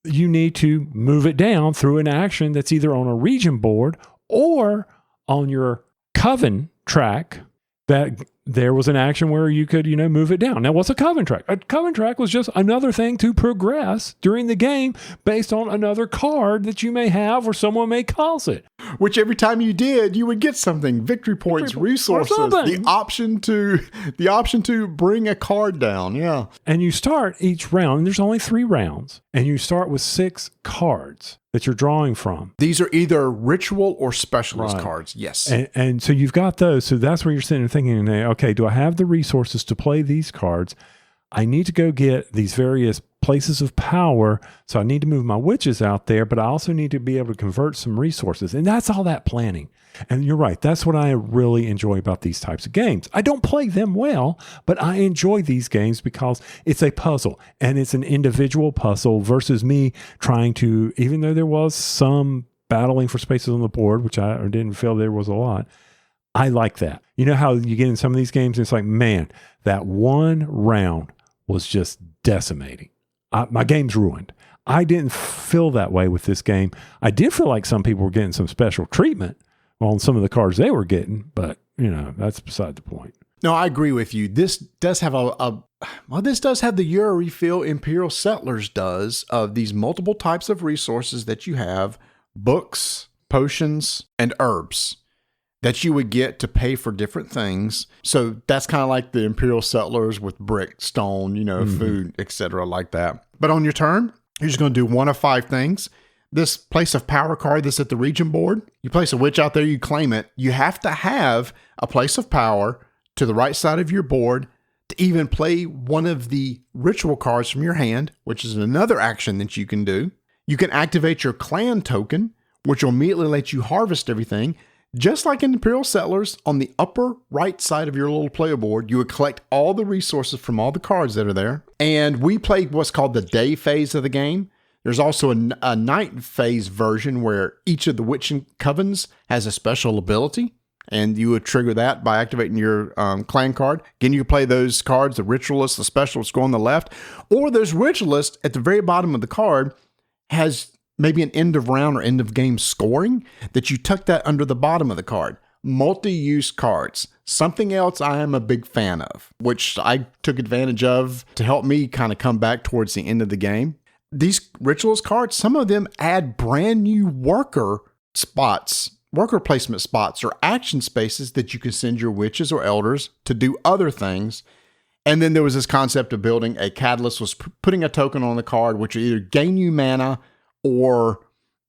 You need to move it down through an action that's either on a region board or on your coven track that there was an action where you could, move it down. Now, what's a coven track? A coven track was just another thing to progress during the game based on another card that you may have or someone may cause it. Which every time you did, you would get something. Victory points, resources, the option to bring a card down. Yeah. And you start each round, and there's only 3 rounds, and you start with 6 cards that you're drawing from. These are either ritual or specialist cards. Yes. And so you've got those. So that's where you're sitting and thinking, okay, do I have the resources to play these cards? I need to go get these various places of power. So I need to move my witches out there, but I also need to be able to convert some resources. And that's all that planning. And you're right. That's what I really enjoy about these types of games. I don't play them well, but I enjoy these games because it's a puzzle and it's an individual puzzle versus me trying to, even though there was some battling for spaces on the board, which I didn't feel there was a lot. I like that. You know how you get in some of these games, and it's like, man, that one round was just decimating. My game's ruined. I didn't feel that way with this game. I did feel like some people were getting some special treatment on some of the cards they were getting, but that's beside the point. No, I agree with you. This does have this does have the Uri feel Imperial Settlers does of these multiple types of resources that you have, books, potions, and herbs that you would get to pay for different things. So that's kind of like the Imperial Settlers with brick, stone, food, etc. like that. But on your turn, you're just going to do one of 5 things. This place of power card that's at the region board, you place a witch out there, you claim it. You have to have a place of power to the right side of your board to even play one of the ritual cards from your hand, which is another action that you can do. You can activate your clan token, which will immediately let you harvest everything. Just like in Imperial Settlers, on the upper right side of your little player board, you would collect all the resources from all the cards that are there. And we play what's called the day phase of the game. There's also a night phase version where each of the witching covens has a special ability, and you would trigger that by activating your clan card. Again, you play those cards, the ritualist, the specialist go on the left, or those ritualists at the very bottom of the card has maybe an end of round or end of game scoring that you tuck that under the bottom of the card. Multi-use cards. Something else I am a big fan of, which I took advantage of to help me kind of come back towards the end of the game. These ritualist cards, some of them add brand new worker placement spots or action spaces that you can send your witches or elders to do other things. And then there was this concept of building a catalyst, was putting a token on the card, which will either gain you mana or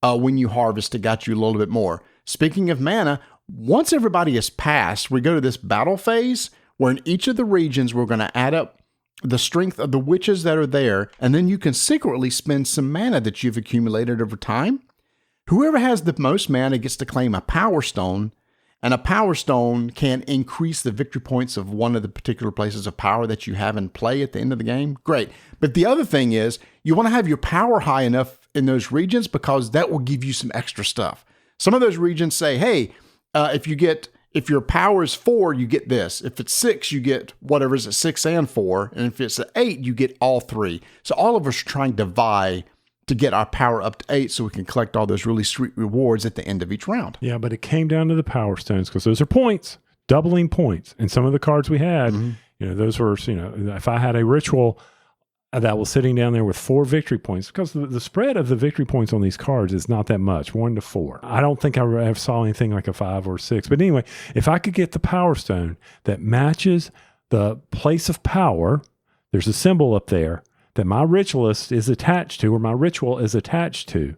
when you harvest, it got you a little bit more. Speaking of mana, once everybody is passed, we go to this battle phase where in each of the regions, we're going to add up the strength of the witches that are there, and then you can secretly spend some mana that you've accumulated over time. Whoever has the most mana gets to claim a power stone, and a power stone can increase the victory points of one of the particular places of power that you have in play at the end of the game. Great. But the other thing is, you want to have your power high enough in those regions because that will give you some extra stuff. Some of those regions say, hey, if your power is 4, you get this. If it's 6, you get whatever is at 6 and 4. And if it's at 8, you get all 3. So all of us are trying to vie to get our power up to 8 so we can collect all those really sweet rewards at the end of each round. Yeah, but it came down to the power stones because those are points, doubling points. And some of the cards we had, those were, if I had a ritual that was sitting down there with 4 victory points, because the spread of the victory points on these cards is not that much, 1 to 4. I don't think I ever saw anything like a 5 or 6. But anyway, if I could get the power stone that matches the place of power, there's a symbol up there that my ritualist is attached to, or my ritual is attached to,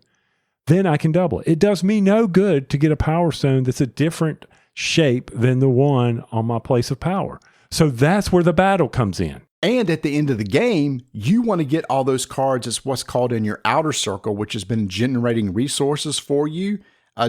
then I can double it. It does me no good to get a power stone that's a different shape than the one on my place of power. So that's where the battle comes in. And at the end of the game, you want to get all those cards as what's called in your outer circle, which has been generating resources for you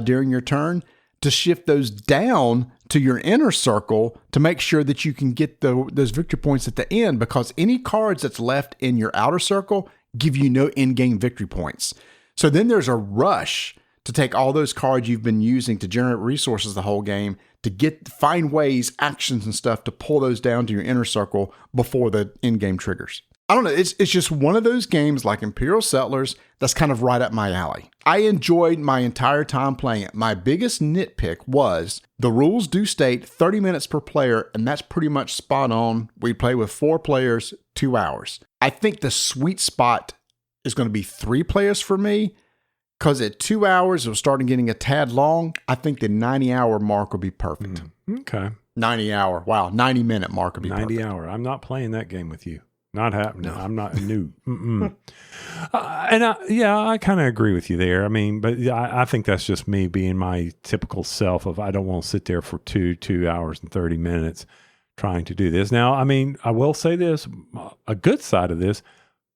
during your turn, to shift those down to your inner circle to make sure that you can get those victory points at the end, because any cards that's left in your outer circle give you no in-game victory points. So then there's a rush to take all those cards you've been using to generate resources the whole game to find ways, actions and stuff to pull those down to your inner circle before the in-game triggers. I don't know. It's just one of those games like Imperial Settlers that's kind of right up my alley. I enjoyed my entire time playing it. My biggest nitpick was the rules do state 30 minutes per player, and that's pretty much spot on. We play with 4 players, 2 hours. I think the sweet spot is going to be 3 players for me, because at 2 hours, it was starting getting a tad long. I think the 90-hour mark will be perfect. Okay. 90-hour. Wow, 90-minute mark will be 90 perfect. hour. I'm not playing that game with you. Not happening. No. I'm not new. I kind of agree with you there. I mean, but I think that's just me being my typical self of I don't want to sit there for 2 hours and 30 minutes trying to do this. Now, I mean, I will say this, a good side of this,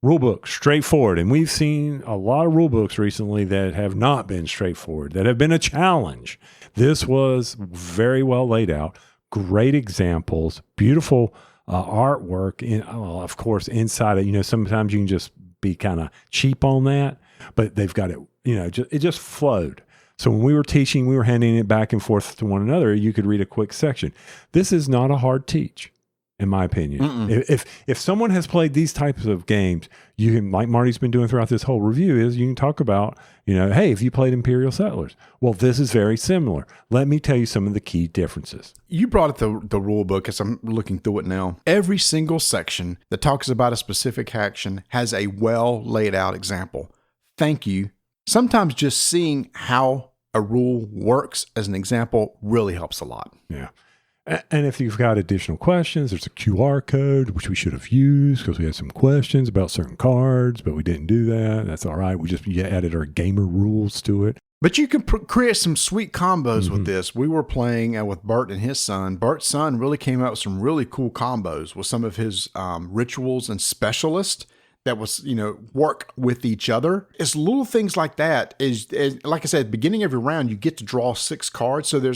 rulebook, straightforward. And we've seen a lot of rulebooks recently that have not been straightforward, that have been a challenge. This was very well laid out, great examples, beautiful artwork, of course, inside it. Sometimes you can just be kind of cheap on that, but they've got it, it just flowed. So when we were teaching, we were handing it back and forth to one another. You could read a quick section. This is not a hard teach. in my opinion. If someone has played these types of games, you can, like Marty's been doing throughout this whole review, is you can talk about, hey, if you played Imperial Settlers, well, this is very similar. Let me tell you some of the key differences. You brought up the rule book as I'm looking through it now. Every single section that talks about a specific action has a well laid out example. Thank you. Sometimes just seeing how a rule works as an example really helps a lot. Yeah. And if you've got additional questions, there's a QR code, which we should have used because we had some questions about certain cards, but we didn't do that. That's all right. We just added our gamer rules to it. But you can create some sweet combos with this. We were playing with Bert and his son. Bert's son really came out with some really cool combos with some of his rituals and specialists that was, work with each other. It's little things like that. Is like I said, at the beginning of your round, you get to draw 6 cards. So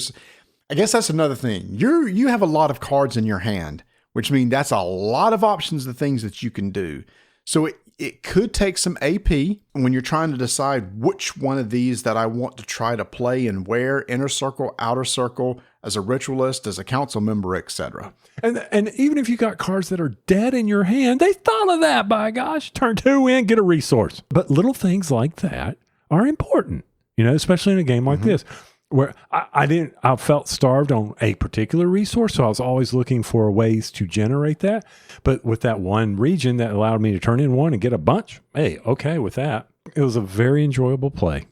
I guess that's another thing. You have a lot of cards in your hand, which means that's a lot of options of things that you can do. So it could take some AP when you're trying to decide which one of these that I want to try to play and where, inner circle, outer circle, as a ritualist, as a council member, etc. And even if you got cards that are dead in your hand, they thought of that, by gosh. Turn 2 in, get a resource. But little things like that are important, especially in a game like this, where I felt starved on a particular resource, so I was always looking for ways to generate that. But with that one region that allowed me to turn in 1 and get a bunch, hey, okay with that. It was a very enjoyable play,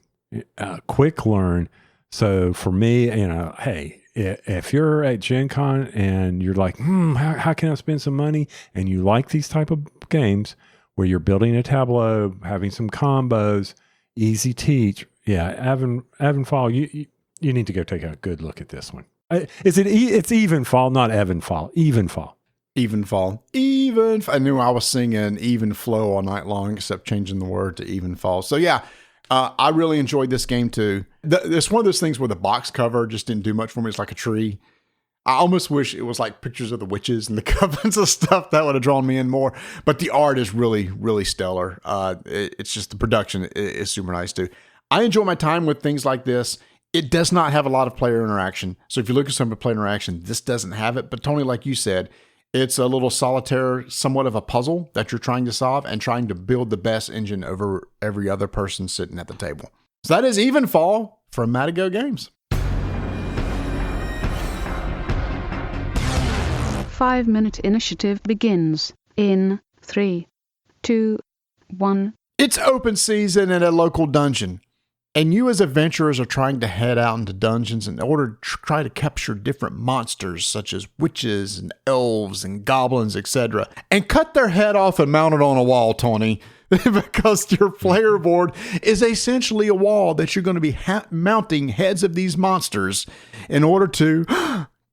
quick learn. So for me, hey, if you're at Gen Con and you're like, how can I spend some money? And you like these type of games where you're building a tableau, having some combos, easy teach. Yeah, Evenfall, you need to go take a good look at this one. It's Evenfall, not Evenfall. Evenfall. Evenfall. I knew I was singing Even Flow all night long, except changing the word to Evenfall. So yeah, I really enjoyed this game too. It's one of those things where the box cover just didn't do much for me. It's like a tree. I almost wish it was like pictures of the witches and the covens and stuff. That would have drawn me in more. But the art is really, really stellar. It's just the production is super nice too. I enjoy my time with things like this. It does not have a lot of player interaction. So if you look at some of the player interaction, this doesn't have it. But Tony, like you said, it's a little solitaire, somewhat of a puzzle that you're trying to solve and trying to build the best engine over every other person sitting at the table. So that is Evenfall from Matago Games. 5-minute initiative begins in 3, 2, 1. It's open season in a local dungeon. And you as adventurers are trying to head out into dungeons in order to try to capture different monsters such as witches and elves and goblins, etc. And cut their head off and mount it on a wall, Tony. Because your player board is essentially a wall that you're going to be mounting heads of these monsters in order to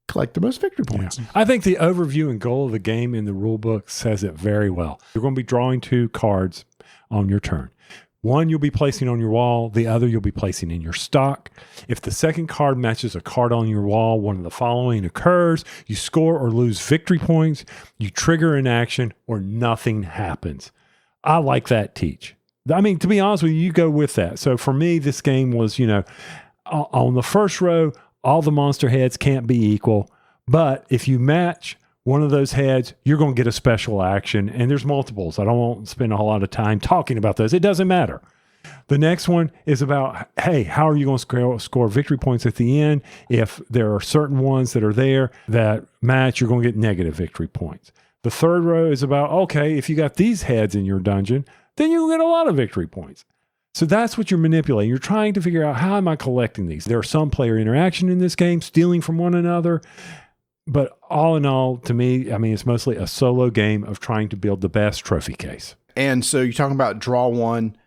collect the most victory points. Yeah. I think the overview and goal of the game in the rule book says it very well. You're going to be drawing 2 cards on your turn. One you'll be placing on your wall, the other you'll be placing in your stock. If the second card matches a card on your wall, one of the following occurs. You score or lose victory points, you trigger an action, or nothing happens. I like that teach. I mean, to be honest with you, you go with that. So for me, this game was, on the first row, all the monster heads can't be equal. But if you match one of those heads, you're going to get a special action, and there's multiples. I don't want to spend a whole lot of time talking about those. It doesn't matter. The next one is about, hey, how are you going to score victory points at the end? If there are certain ones that are there that match, you're going to get negative victory points. The third row is about, okay, if you got these heads in your dungeon, then you'll get a lot of victory points. So that's what you're manipulating. You're trying to figure out, how am I collecting these? There are some player interaction in this game, stealing from one another. But all in all, to me, I mean, it's mostly a solo game of trying to build the best trophy case. And so you're talking about draw 1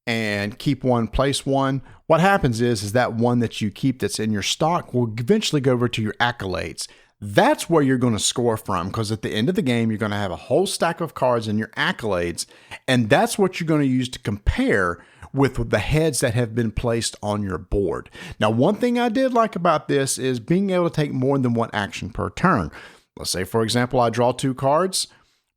and keep 1, place 1. What happens is that one that you keep that's in your stock will eventually go over to your accolades. That's where you're going to score from, because at the end of the game, you're going to have a whole stack of cards in your accolades, and that's what you're going to use to compare with the heads that have been placed on your board. Now, one thing I did like about this is being able to take more than one action per turn. Let's say, for example, I draw 2 cards,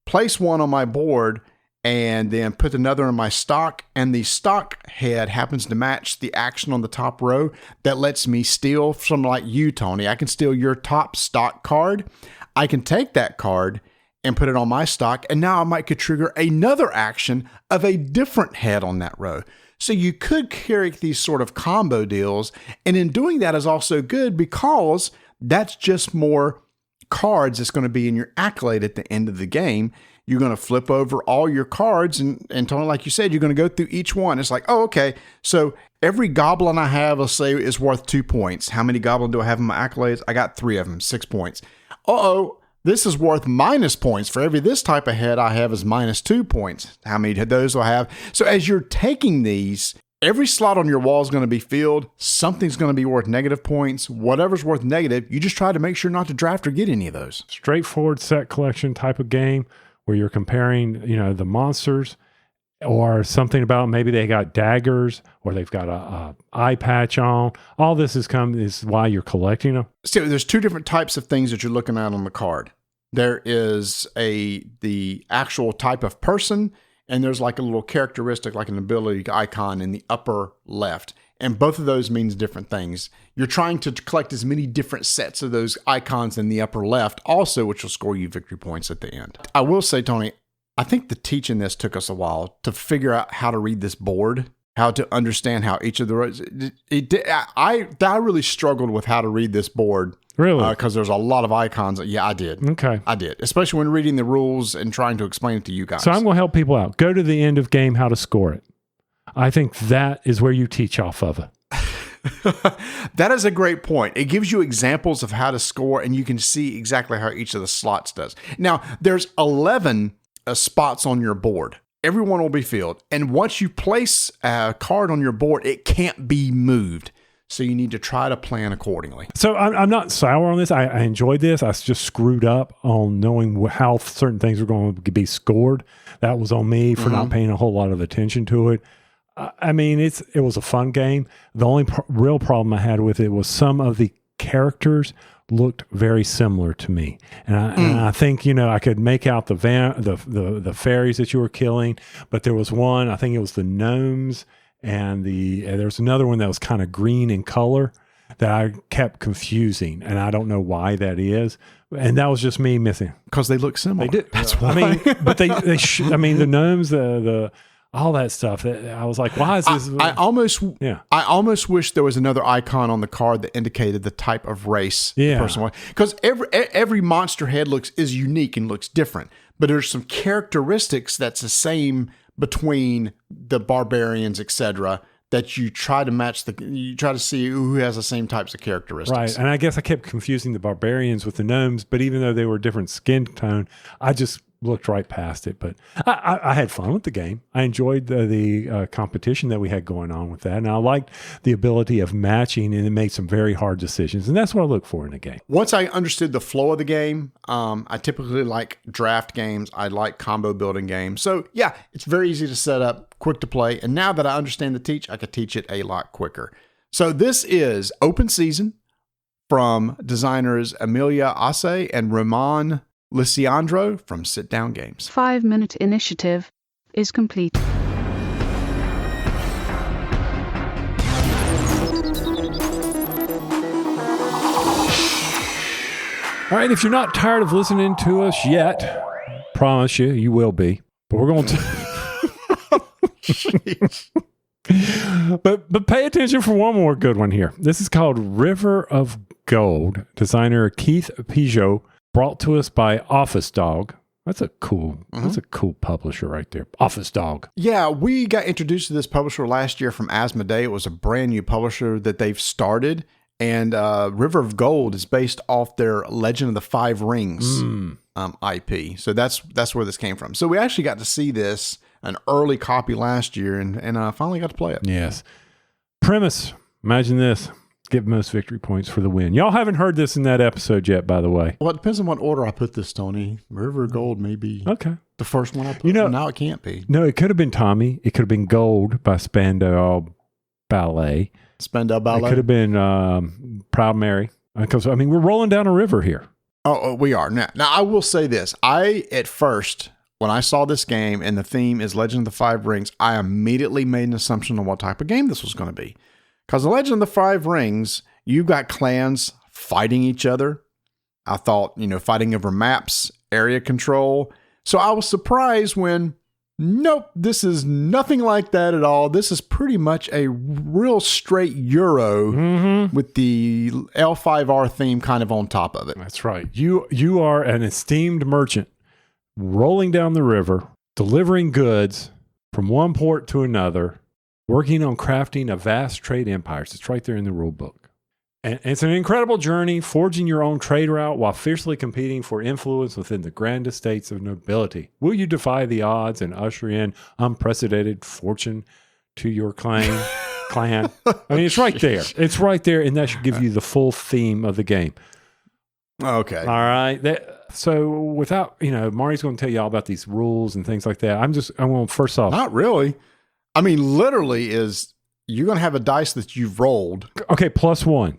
place 1 on my board, and then put another in my stock. And the stock head happens to match the action on the top row that lets me steal from, like you, Tony. I can steal your top stock card. I can take that card and put it on my stock. And now I could trigger another action of a different head on that row. So you could carry these sort of combo deals. And in doing that is also good because that's just more cards that's going to be in your accolade at the end of the game. You're going to flip over all your cards. And Tony, like you said, you're going to go through each one. It's like, oh, okay. So every goblin I have, let's say, is worth 2 points. How many goblins do I have in my accolades? I got 3 of them, 6 points. Uh-oh. This is worth minus points. For every this type of head I have is minus 2 points. How many of those do I have? So as you're taking these, every slot on your wall is going to be filled. Something's going to be worth negative points. Whatever's worth negative, you just try to make sure not to draft or get any of those. Straightforward set collection type of game where you're comparing, the monsters, or something about maybe they got daggers or they've got a eye patch on. All this is why you're collecting them. So there's 2 different types of things that you're looking at on the card. There is the actual type of person, and there's like a little characteristic, like an ability icon in the upper left. And both of those means different things. You're trying to collect as many different sets of those icons in the upper left also, which will score you victory points at the end. I will say, Tony, I think the teaching this took us a while to figure out how to read this board, how to understand how each of the rows. I really struggled with how to read this board. Really? Because there's a lot of icons. Yeah, I did. Okay. I did, especially when reading the rules and trying to explain it to you guys. So I'm going to help people out. Go to the end of game, how to score it. I think that is where you teach off of it. That is a great point. It gives you examples of how to score, and you can see exactly how each of the slots does. Now, there's 11 spots on your board. Everyone will be filled. And once you place a card on your board, it can't be moved. So you need to try to plan accordingly. So I'm not sour on this. I enjoyed this. I just screwed up on knowing how certain things were going to be scored. That was on me for not paying a whole lot of attention to it. I mean, it was a fun game. The only real problem I had with it was some of the characters looked very similar to me, and I think I could make out the fairies that you were killing, but there was one, I think it was the gnomes, and there was another one that was kind of green in color that I kept confusing, and I don't know why that is. And that was just me missing because they look similar. They did. That's why. I mean, but the gnomes, the all that stuff. I was like, why is this? I almost wish there was another icon on the card that indicated the type of race the person was. Because every monster head is unique and looks different. But there's some characteristics that's the same between the barbarians, etc., that you try to match you try to see who has the same types of characteristics. Right. And I guess I kept confusing the barbarians with the gnomes, but even though they were different skin tone, I just looked right past it. But I had fun with the game. I enjoyed the competition that we had going on with that. And I liked the ability of matching, and it made some very hard decisions. And that's what I look for in a game. Once I understood the flow of the game, I typically like draft games. I like combo building games. So yeah, it's very easy to set up, quick to play. And now that I understand the teach, I could teach it a lot quicker. So this is Open Season from designers Amelia Asse and Roman Lisiandro from Sit Down Games. 5-minute initiative is complete. All right, if you're not tired of listening to us yet, promise you will be. But we're going to... but pay attention for one more good one here. This is called River of Gold. Designer Keith Peugeot, brought to us by Office Dog. That's a cool publisher right there. Office Dog. Yeah, we got introduced to this publisher last year from Asmodee. It was a brand new publisher that they've started. And River of Gold is based off their Legend of the Five Rings IP. So that's where this came from. So we actually got to see this, an early copy last year, and finally got to play it. Yes. Premise. Imagine this. Get most victory points for the win. Y'all haven't heard this in that episode yet, by the way. Well, it depends on what order I put this, Tony. River of Gold may be the first one I put. Now it can't be. No, it could have been Tommy. It could have been Gold by Spandau Ballet. Spandau Ballet. It could have been Proud Mary. Because, we're rolling down a river here. Oh, we are. Now, I will say this. I, at first, when I saw this game and the theme is Legend of the Five Rings, I immediately made an assumption on what type of game this was going to be. Because the Legend of the Five Rings, you've got clans fighting each other. I thought, fighting over maps, area control. So I was surprised when, nope, this is nothing like that at all. This is pretty much a real straight Euro with the L5R theme kind of on top of it. That's right. You are an esteemed merchant rolling down the river, delivering goods from one port to another, working on crafting a vast trade empire. It's right there in the rule book. And it's an incredible journey, forging your own trade route while fiercely competing for influence within the grand estates of nobility. Will you defy the odds and usher in unprecedented fortune to your clan? I mean, it's right there. It's right there, and that should give you the full theme of the game. Okay. All right. So without, Mari's going to tell you all about these rules and things like that. I want first off. Not really. I mean, literally you're going to have a dice that you've rolled. Okay, +1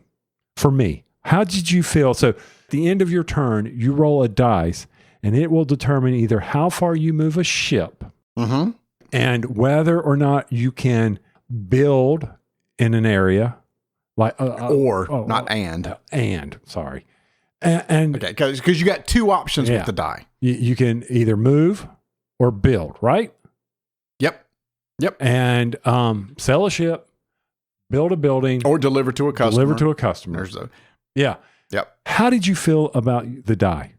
for me. How did you feel? So at the end of your turn, you roll a dice, and it will determine either how far you move a ship and whether or not you can build in an area. Sorry. And okay, because you got two options with the die. You can either move or build, right? Yep. And sell a ship, build a building, or deliver to a customer. Yeah. Yep. How did you feel about the die?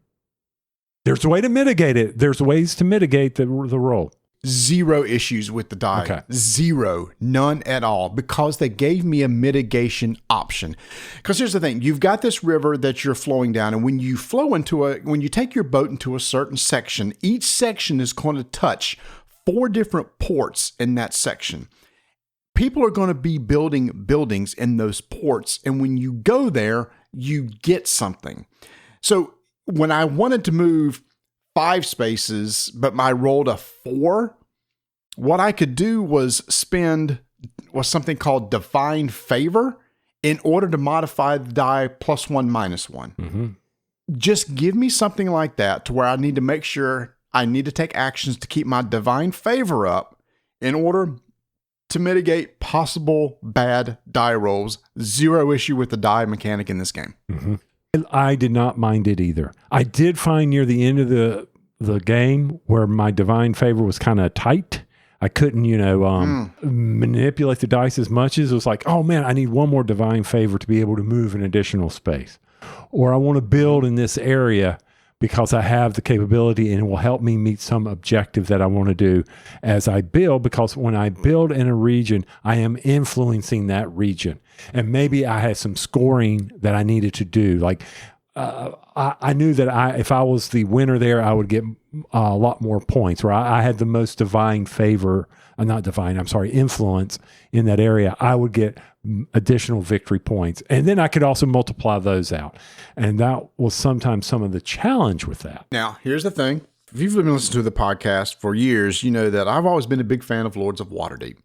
There's a way to mitigate it. There's ways to mitigate the roll. Zero issues with the die. Okay. Zero. None at all. Because they gave me a mitigation option. Because here's the thing. You've got this river that you're flowing down. And when you when you take your boat into a certain section, each section is going to touch 4 different ports in that section. People are going to be building buildings in those ports. And when you go there, you get something. So when I wanted to move 5 spaces, but I rolled a 4, what I could do was spend something called Divine Favor in order to modify the die +1, -1. Mm-hmm. Just give me something like that to where I need to make sure I need to take actions to keep my Divine Favor up in order to mitigate possible bad die rolls. Zero issue with the die mechanic in this game. Mm-hmm. I did not mind it either. I did find near the end of the game where my Divine Favor was kind of tight. I couldn't, manipulate the dice as much as it was like, oh man, I need one more Divine Favor to be able to move an additional space. Or I want to build in this area because I have the capability and it will help me meet some objective that I want to do as I build. Because when I build in a region, I am influencing that region. And maybe I had some scoring that I needed to do. Like I knew that if I was the winner there, I would get a lot more points. Or I had the most influence in that area. I would get additional victory points. And then I could also multiply those out. And that was sometimes some of the challenge with that. Now, here's the thing. If you've been listening to the podcast for years, you know that I've always been a big fan of Lords of Waterdeep.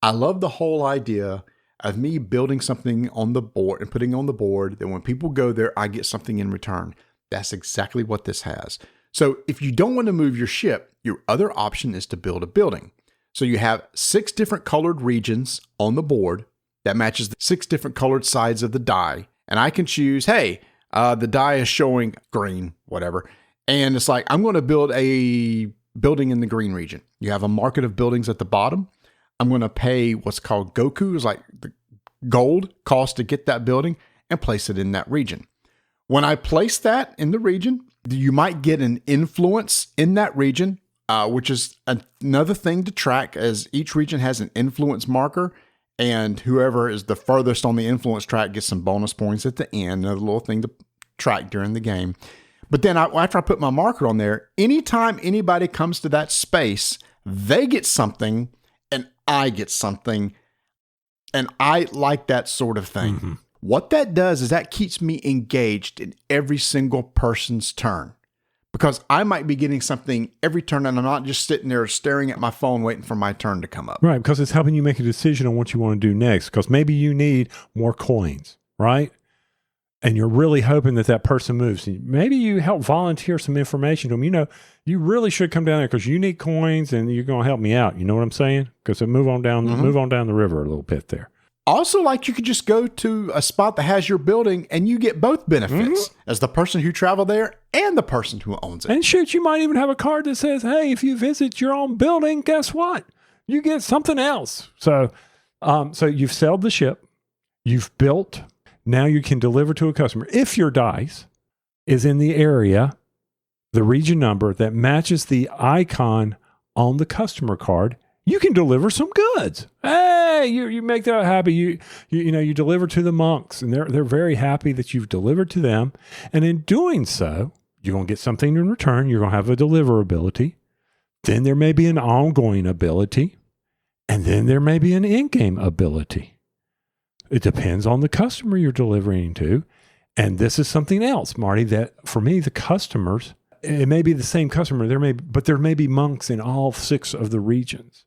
I love the whole idea of me building something on the board and putting on the board that when people go there, I get something in return. That's exactly what this has. So if you don't want to move your ship, your other option is to build a building. So you have 6 different colored regions on the board that matches the 6 different colored sides of the die. And I can choose, hey, the die is showing green, whatever. And it's like, I'm going to build a building in the green region. You have a market of buildings at the bottom. I'm going to pay what's called Goku, is like the gold cost to get that building, and place it in that region. When I place that in the region, you might get an influence in that region, which is another thing to track, as each region has an influence marker, and whoever is the furthest on the influence track gets some bonus points at the end, another little thing to track during the game. But then after I put my marker on there, anytime anybody comes to that space, they get something, and I get something, and I like that sort of thing. Mm-hmm. What that does is that keeps me engaged in every single person's turn, because I might be getting something every turn, and I'm not just sitting there staring at my phone waiting for my turn to come up. Right, because it's helping you make a decision on what you want to do next, because maybe you need more coins, right? and you're really hoping that that person moves. Maybe you help volunteer some information to them. You know, you really should come down there because you need coins and you're going to help me out. You know what I'm saying? Because move on down the river a little bit there. Also, like you could just go to a spot that has your building and you get both benefits as the person who traveled there and the person who owns it. And shoot, you might even have a card that says, hey, if you visit your own building, guess what? You get something else. So you've sailed the ship, you've built, now you can deliver to a customer. If your dice is in the area, the region number that matches the icon on the customer card, you can deliver some goods. Hey, you make that happy. You deliver to the monks, and they're very happy that you've delivered to them. And in doing so, you're going to get something in return. You're going to have a deliverability. Then there may be an ongoing ability, and then there may be an in-game ability. It depends on the customer you're delivering to. And this is something else, Marty, that for me, the customers, it may be the same customer, but there may be monks in all 6 of the regions.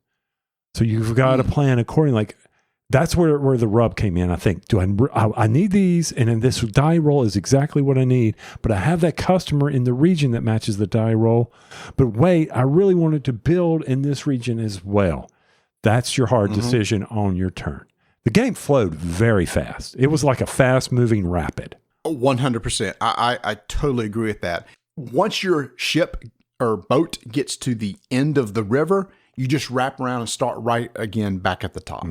So you've got to plan accordingly. Like that's where the rub came in. I think, I need these, and then this die roll is exactly what I need, but I have that customer in the region that matches the die roll. But wait, I really wanted to build in this region as well. That's your hard decision on your turn. The game flowed very fast. It was like a fast-moving rapid. 100%. I totally agree with that. Once your ship or boat gets to the end of the river, you just wrap around and start right again back at the top.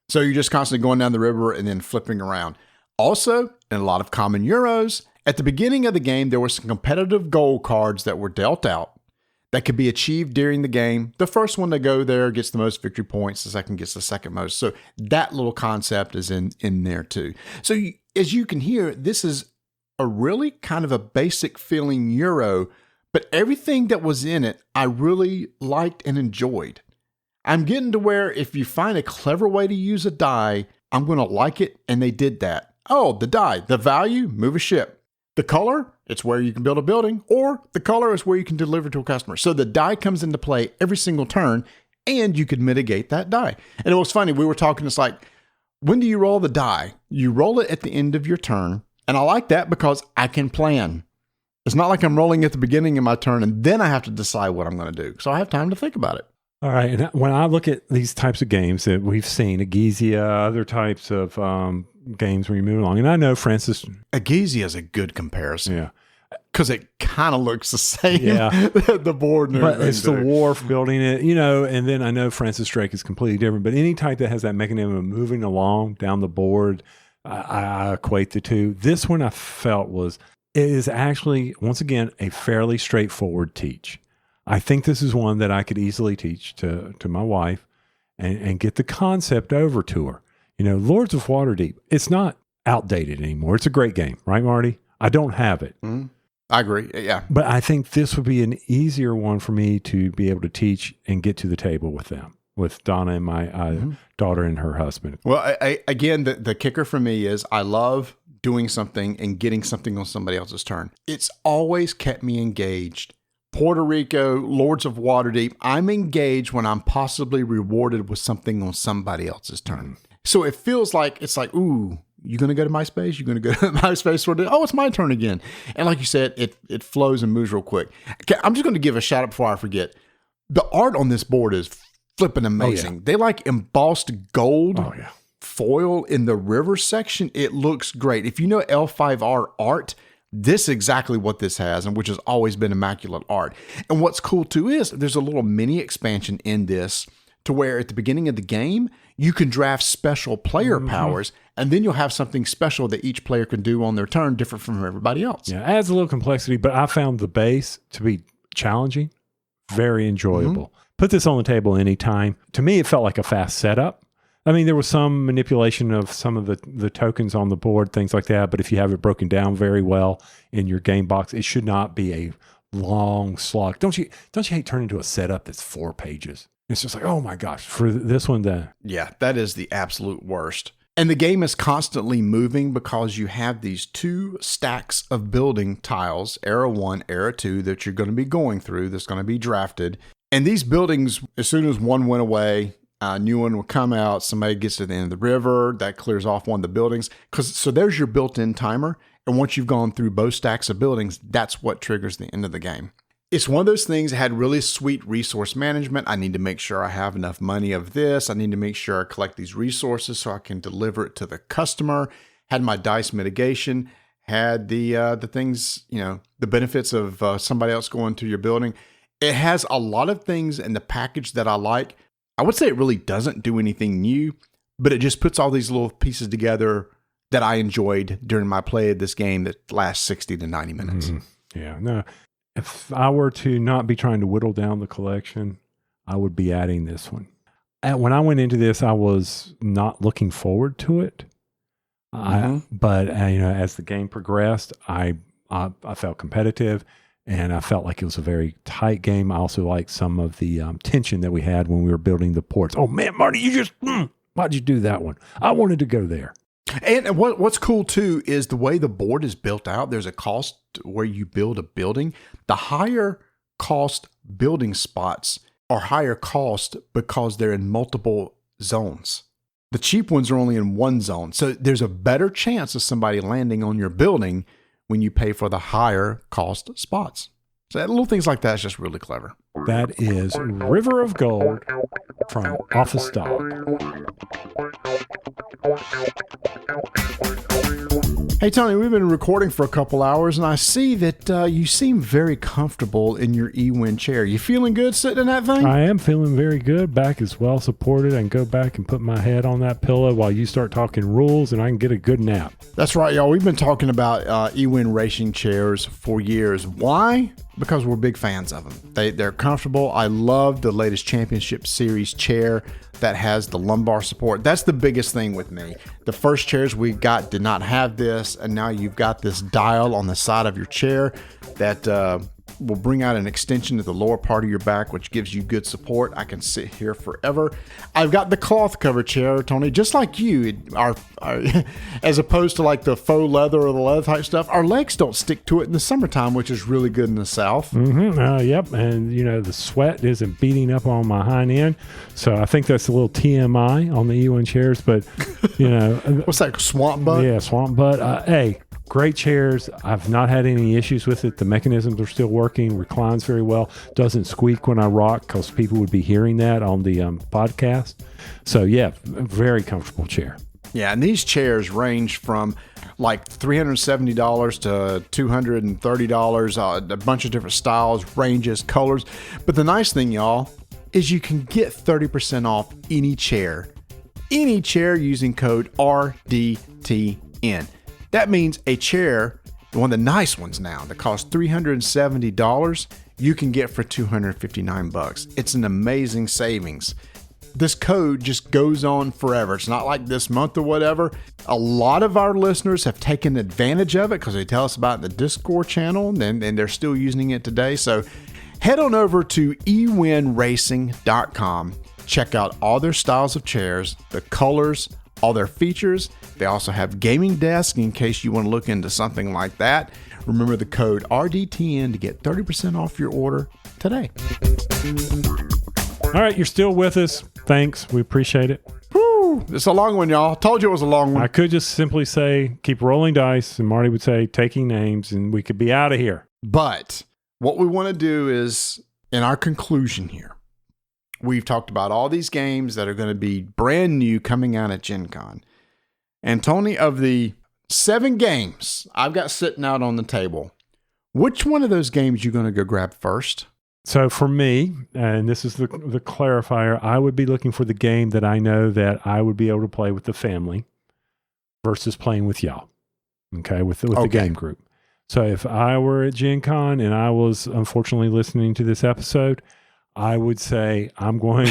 So you're just constantly going down the river and then flipping around. Also, in a lot of common Euros, at the beginning of the game, there were some competitive goal cards that were dealt out that could be achieved during the game. The first one to go there gets the most victory points. The second gets the second most. So that little concept is in there too. So as you can hear, this is a really kind of a basic feeling Euro, but everything that was in it, I really liked and enjoyed. I'm getting to where if you find a clever way to use a die, I'm going to like it, and they did that. Oh, the die, the value, move a ship. The color, it's where you can build a building, or the color is where you can deliver to a customer. So the die comes into play every single turn, and you could mitigate that die. And it was funny, we were talking, it's like, when do you roll the die? You roll it at the end of your turn, and I like that because I can plan. It's not like I'm rolling at the beginning of my turn and then I have to decide what I'm going to do. So I have time to think about it. All right. And when I look at these types of games that we've seen, Agizia, other types of games where you move along, and I know Francis. Agizia is a good comparison. Yeah. Because it kind of looks the same. Yeah. The board and but it's the wharf building it, and then I know Francis Drake is completely different, but any type that has that mechanism of moving along down the board, I equate the two. This one I felt it is actually, once again, a fairly straightforward teach. I think this is one that I could easily teach to my wife and get the concept over to her. Lords of Waterdeep, it's not outdated anymore. It's a great game, right, Marty? I don't have it. Mm-hmm. I agree. Yeah. But I think this would be an easier one for me to be able to teach and get to the table with them, with Donna and my daughter and her husband. Well, again, the kicker for me is I love doing something and getting something on somebody else's turn. It's always kept me engaged. Puerto Rico, Lords of Waterdeep, I'm engaged when I'm possibly rewarded with something on somebody else's turn. So it feels like, ooh, you going to go to my space? You're going to go to my space? Oh, it's my turn again. And like you said, it flows and moves real quick. Okay, I'm just going to give a shout out before I forget. The art on this board is flipping amazing. Oh, yeah. They like embossed gold. Oh, yeah. Foil in the river section. It looks great. If you know L5R art, this is exactly what this has, and which has always been immaculate art. And what's cool too is there's a little mini expansion in this to where at the beginning of the game, you can draft special player powers, and then you'll have something special that each player can do on their turn different from everybody else. Yeah, it adds a little complexity, but I found the base to be challenging, very enjoyable. Put this on the table anytime. To me, it felt like a fast setup. I mean, there was some manipulation of some of the tokens on the board, things like that. But if you have it broken down very well in your game box, it should not be a long slog. Don't you hate turning into a setup that's 4 pages? It's just like, oh my gosh, for this one, yeah, that is the absolute worst. And the game is constantly moving because you have these 2 stacks of building tiles, Era 1, Era 2, that you're going to be going through, that's going to be drafted. And these buildings, as soon as one went away, A new one will come out. Somebody gets to the end of the river. That clears off one of the buildings. So there's your built-in timer. And once you've gone through both stacks of buildings, that's what triggers the end of the game. It's one of those things that had really sweet resource management. I need to make sure I have enough money of this. I need to make sure I collect these resources so I can deliver it to the customer. Had my dice mitigation. Had the things, the benefits of somebody else going to your building. It has a lot of things in the package that I like. I would say it really doesn't do anything new, but it just puts all these little pieces together that I enjoyed during my play of this game that lasts 60 to 90 minutes. Mm-hmm. Yeah, no. If I were to not be trying to whittle down the collection, I would be adding this one. When I went into this, I was not looking forward to it. But as the game progressed, I felt competitive. And I felt like it was a very tight game. I also liked some of the tension that we had when we were building the ports. Oh, man, Marty, why'd you do that one? I wanted to go there. And what's cool, too, is the way the board is built out. There's a cost where you build a building. The higher cost building spots are higher cost because they're in multiple zones. The cheap ones are only in one zone. So there's a better chance of somebody landing on your building when you pay for the higher cost spots. So little things like that is just really clever. That is River of Gold from Office Dog. Hey, Tony, we've been recording for a couple hours, and I see that you seem very comfortable in your eWin chair. You feeling good sitting in that thing? I am feeling very good. Back is well supported. I can go back and put my head on that pillow while you start talking rules, and I can get a good nap. That's right, y'all. We've been talking about eWin racing chairs for years. Why? Because we're big fans of them. They're comfortable. I love the latest Championship Series chair that has the lumbar support. That's the biggest thing with me. The first chairs we got did not have this, and now you've got this dial on the side of your chair that will bring out an extension to the lower part of your back, which gives you good support. I can sit here forever. I've got the cloth cover chair, Tony, just like you. As opposed to like the faux leather or the leather type stuff, our legs don't stick to it in the summertime, which is really good in the South. Yep. And, the sweat isn't beating up on my hind end. So I think that's a little TMI on the eWin chairs. But, What's that, swamp butt? Yeah, swamp butt. Hey, great chairs. I've not had any issues with it. The mechanisms are still working, reclines very well, doesn't squeak when I rock because people would be hearing that on the podcast. So yeah, very comfortable chair. Yeah, and these chairs range from like $370 to $230, a bunch of different styles, ranges, colors. But the nice thing, y'all, is you can get 30% off any chair using code RDTN. That means a chair, one of the nice ones now, that costs $370, you can get for $259. It's an amazing savings. This code just goes on forever. It's not like this month or whatever. A lot of our listeners have taken advantage of it because they tell us about it in the Discord channel, and they're still using it today. So head on over to ewinracing.com. Check out all their styles of chairs, the colors, all their features. They also have gaming desks in case you want to look into something like that. Remember the code RDTN to get 30% off your order today. All right, you're still with us. Thanks. We appreciate it. Woo! It's a long one, y'all. Told you it was a long one. I could just simply say, keep rolling dice, and Marty would say, taking names, and we could be out of here. But what we want to do is, in our conclusion here, we've talked about all these games that are going to be brand new coming out at Gen Con. And Tony, of the 7 games I've got sitting out on the table, which one of those games you going to go grab first? So for me, and this is the clarifier, I would be looking for the game that I know that I would be able to play with the family versus playing with y'all, okay, with the game group. So if I were at Gen Con and I was unfortunately listening to this episode, I would say I am going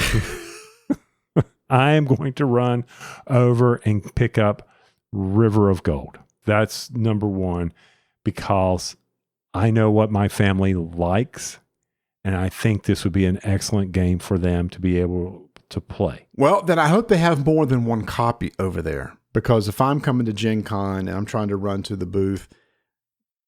to run over and pick up River of Gold. That's number one, because I know what my family likes. And I think this would be an excellent game for them to be able to play. Well, then I hope they have more than one copy over there. Because if I'm coming to Gen Con and I'm trying to run to the booth,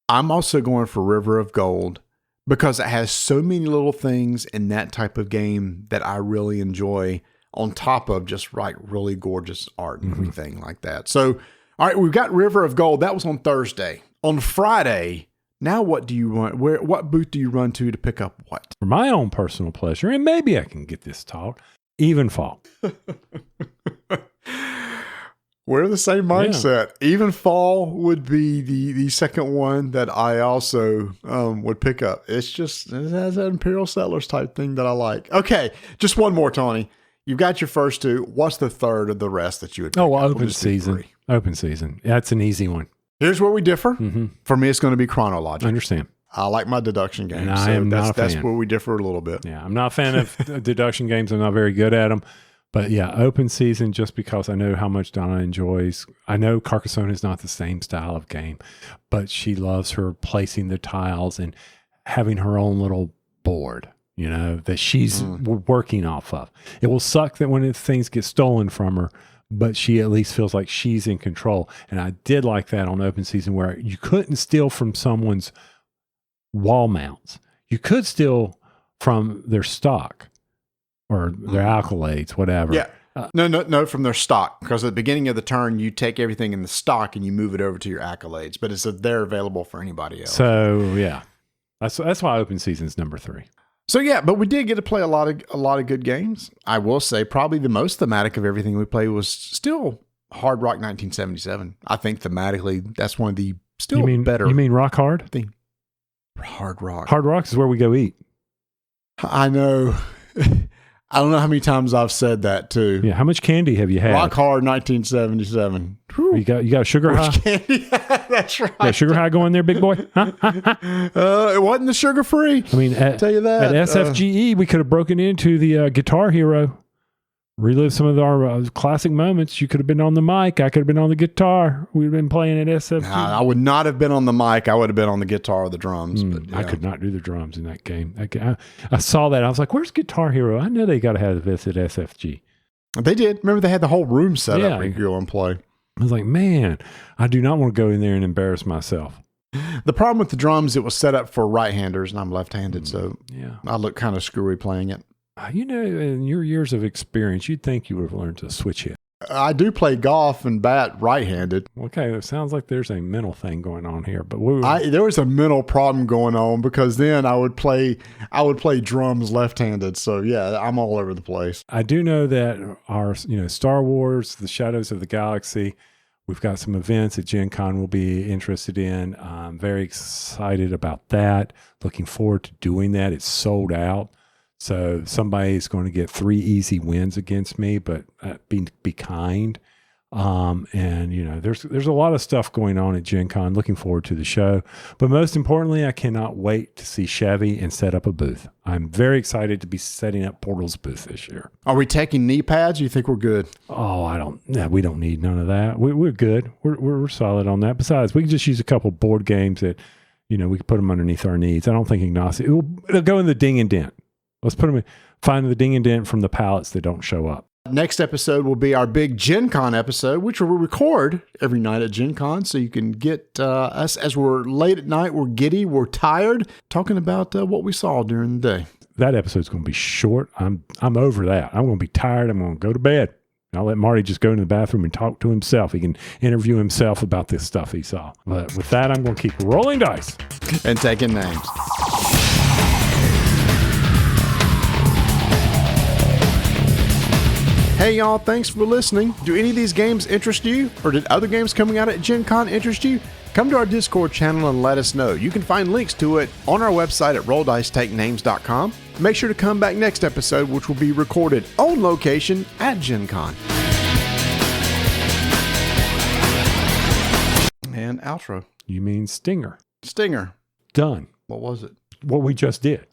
I'm also going for River of Gold because it has so many little things in that type of game that I really enjoy. on top of just really gorgeous art and everything like that. So, all right, we've got River of Gold. That was on Thursday. On Friday, now what do you want? What booth do you run to pick up what? For my own personal pleasure, and maybe I can get this taught, Evenfall. We're the same mindset. Yeah. Evenfall would be the second one that I also would pick up. It has that Imperial Settlers type thing that I like. Okay, just one more, Tony. You've got your first two. What's the third of the rest that you would pick up? Open season. Open season. That's an easy one. Here's where we differ. For me, it's going to be Kronologic. I understand. I like my deduction games. And I am not a fan. That's where we differ a little bit. Yeah, I'm not a fan of deduction games. I'm not very good at them. But yeah, open season, just because I know how much Donna enjoys. I know Carcassonne is not the same style of game, but she loves her placing the tiles and having her own little board, that she's working off of. It will suck that when things get stolen from her, but she at least feels like she's in control. And I did like that on open season, where you couldn't steal from someone's wall mounts. You could steal from their stock or their accolades, whatever. Yeah. No, from their stock. Because at the beginning of the turn, you take everything in the stock and you move it over to your accolades. But they're available for anybody else. So yeah, that's why open season's number 3. So yeah, but we did get to play a lot of good games. I will say probably the most thematic of everything we played was still Hard Rock 1977. I think thematically that's one of the better. You mean Rock Hard? Hard Rock. Hard Rock is where we go eat. I know. I don't know how many times I've said that too. Yeah, how much candy have you had? Rock Hard 1977. Whew. You got a sugar high? Candy? That's right. Yeah, sugar high going there, big boy? Huh? It wasn't the sugar free. I mean, tell you that. At SFGE, we could have broken into the Guitar Hero, relived some of our classic moments. You could have been on the mic. I could have been on the guitar. We'd been playing at SFGE. Nah, I would not have been on the mic. I would have been on the guitar or the drums. But, yeah. I could not do the drums in that game. I saw that. I was like, where's Guitar Hero? I know they got to have this at SFG. They did. Remember, they had the whole room set up where you could go and play. I was like, man, I do not want to go in there and embarrass myself. The problem with the drums, it was set up for right-handers, and I'm left-handed, so I look kind of screwy playing it. In your years of experience, you'd think you would have learned to switch hit. I do play golf and bat right-handed. Okay, it sounds like there's a mental thing going on here, but there was a mental problem going on because then I would play drums left-handed. So yeah, I'm all over the place. I do know that our Star Wars, the Shadows of the Galaxy, we've got some events at Gen Con we'll be interested in. I'm very excited about that. Looking forward to doing that. It's sold out. So somebody's going to get 3 easy wins against me, but be kind. There's a lot of stuff going on at Gen Con. Looking forward to the show. But most importantly, I cannot wait to see Chevy and set up a booth. I'm very excited to be setting up Portal's booth this year. Are we taking knee pads? Or you think we're good? Oh, we don't need none of that. We're good. We're solid on that. Besides, we can just use a couple board games that, we can put them underneath our knees. I don't think agnostic. It'll go in the ding and dent. Let's find the ding and dent from the pallets that don't show up. Next episode will be our big Gen Con episode, which we'll record every night at Gen Con. So you can get us as we're late at night, we're giddy, we're tired, talking about what we saw during the day. That episode's going to be short. I'm over that. I'm going to be tired. I'm going to go to bed. I'll let Marty just go into the bathroom and talk to himself. He can interview himself about this stuff he saw. But with that, I'm going to keep rolling dice. And taking names. Hey y'all, thanks for listening. Do any of these games interest you? Or did other games coming out at Gen Con interest you? Come to our Discord channel and let us know. You can find links to it on our website at rolldicetakenames.com. Make sure to come back next episode, which will be recorded on location at Gen Con. And outro. You mean Stinger. Stinger. Done. What was it? What we just did.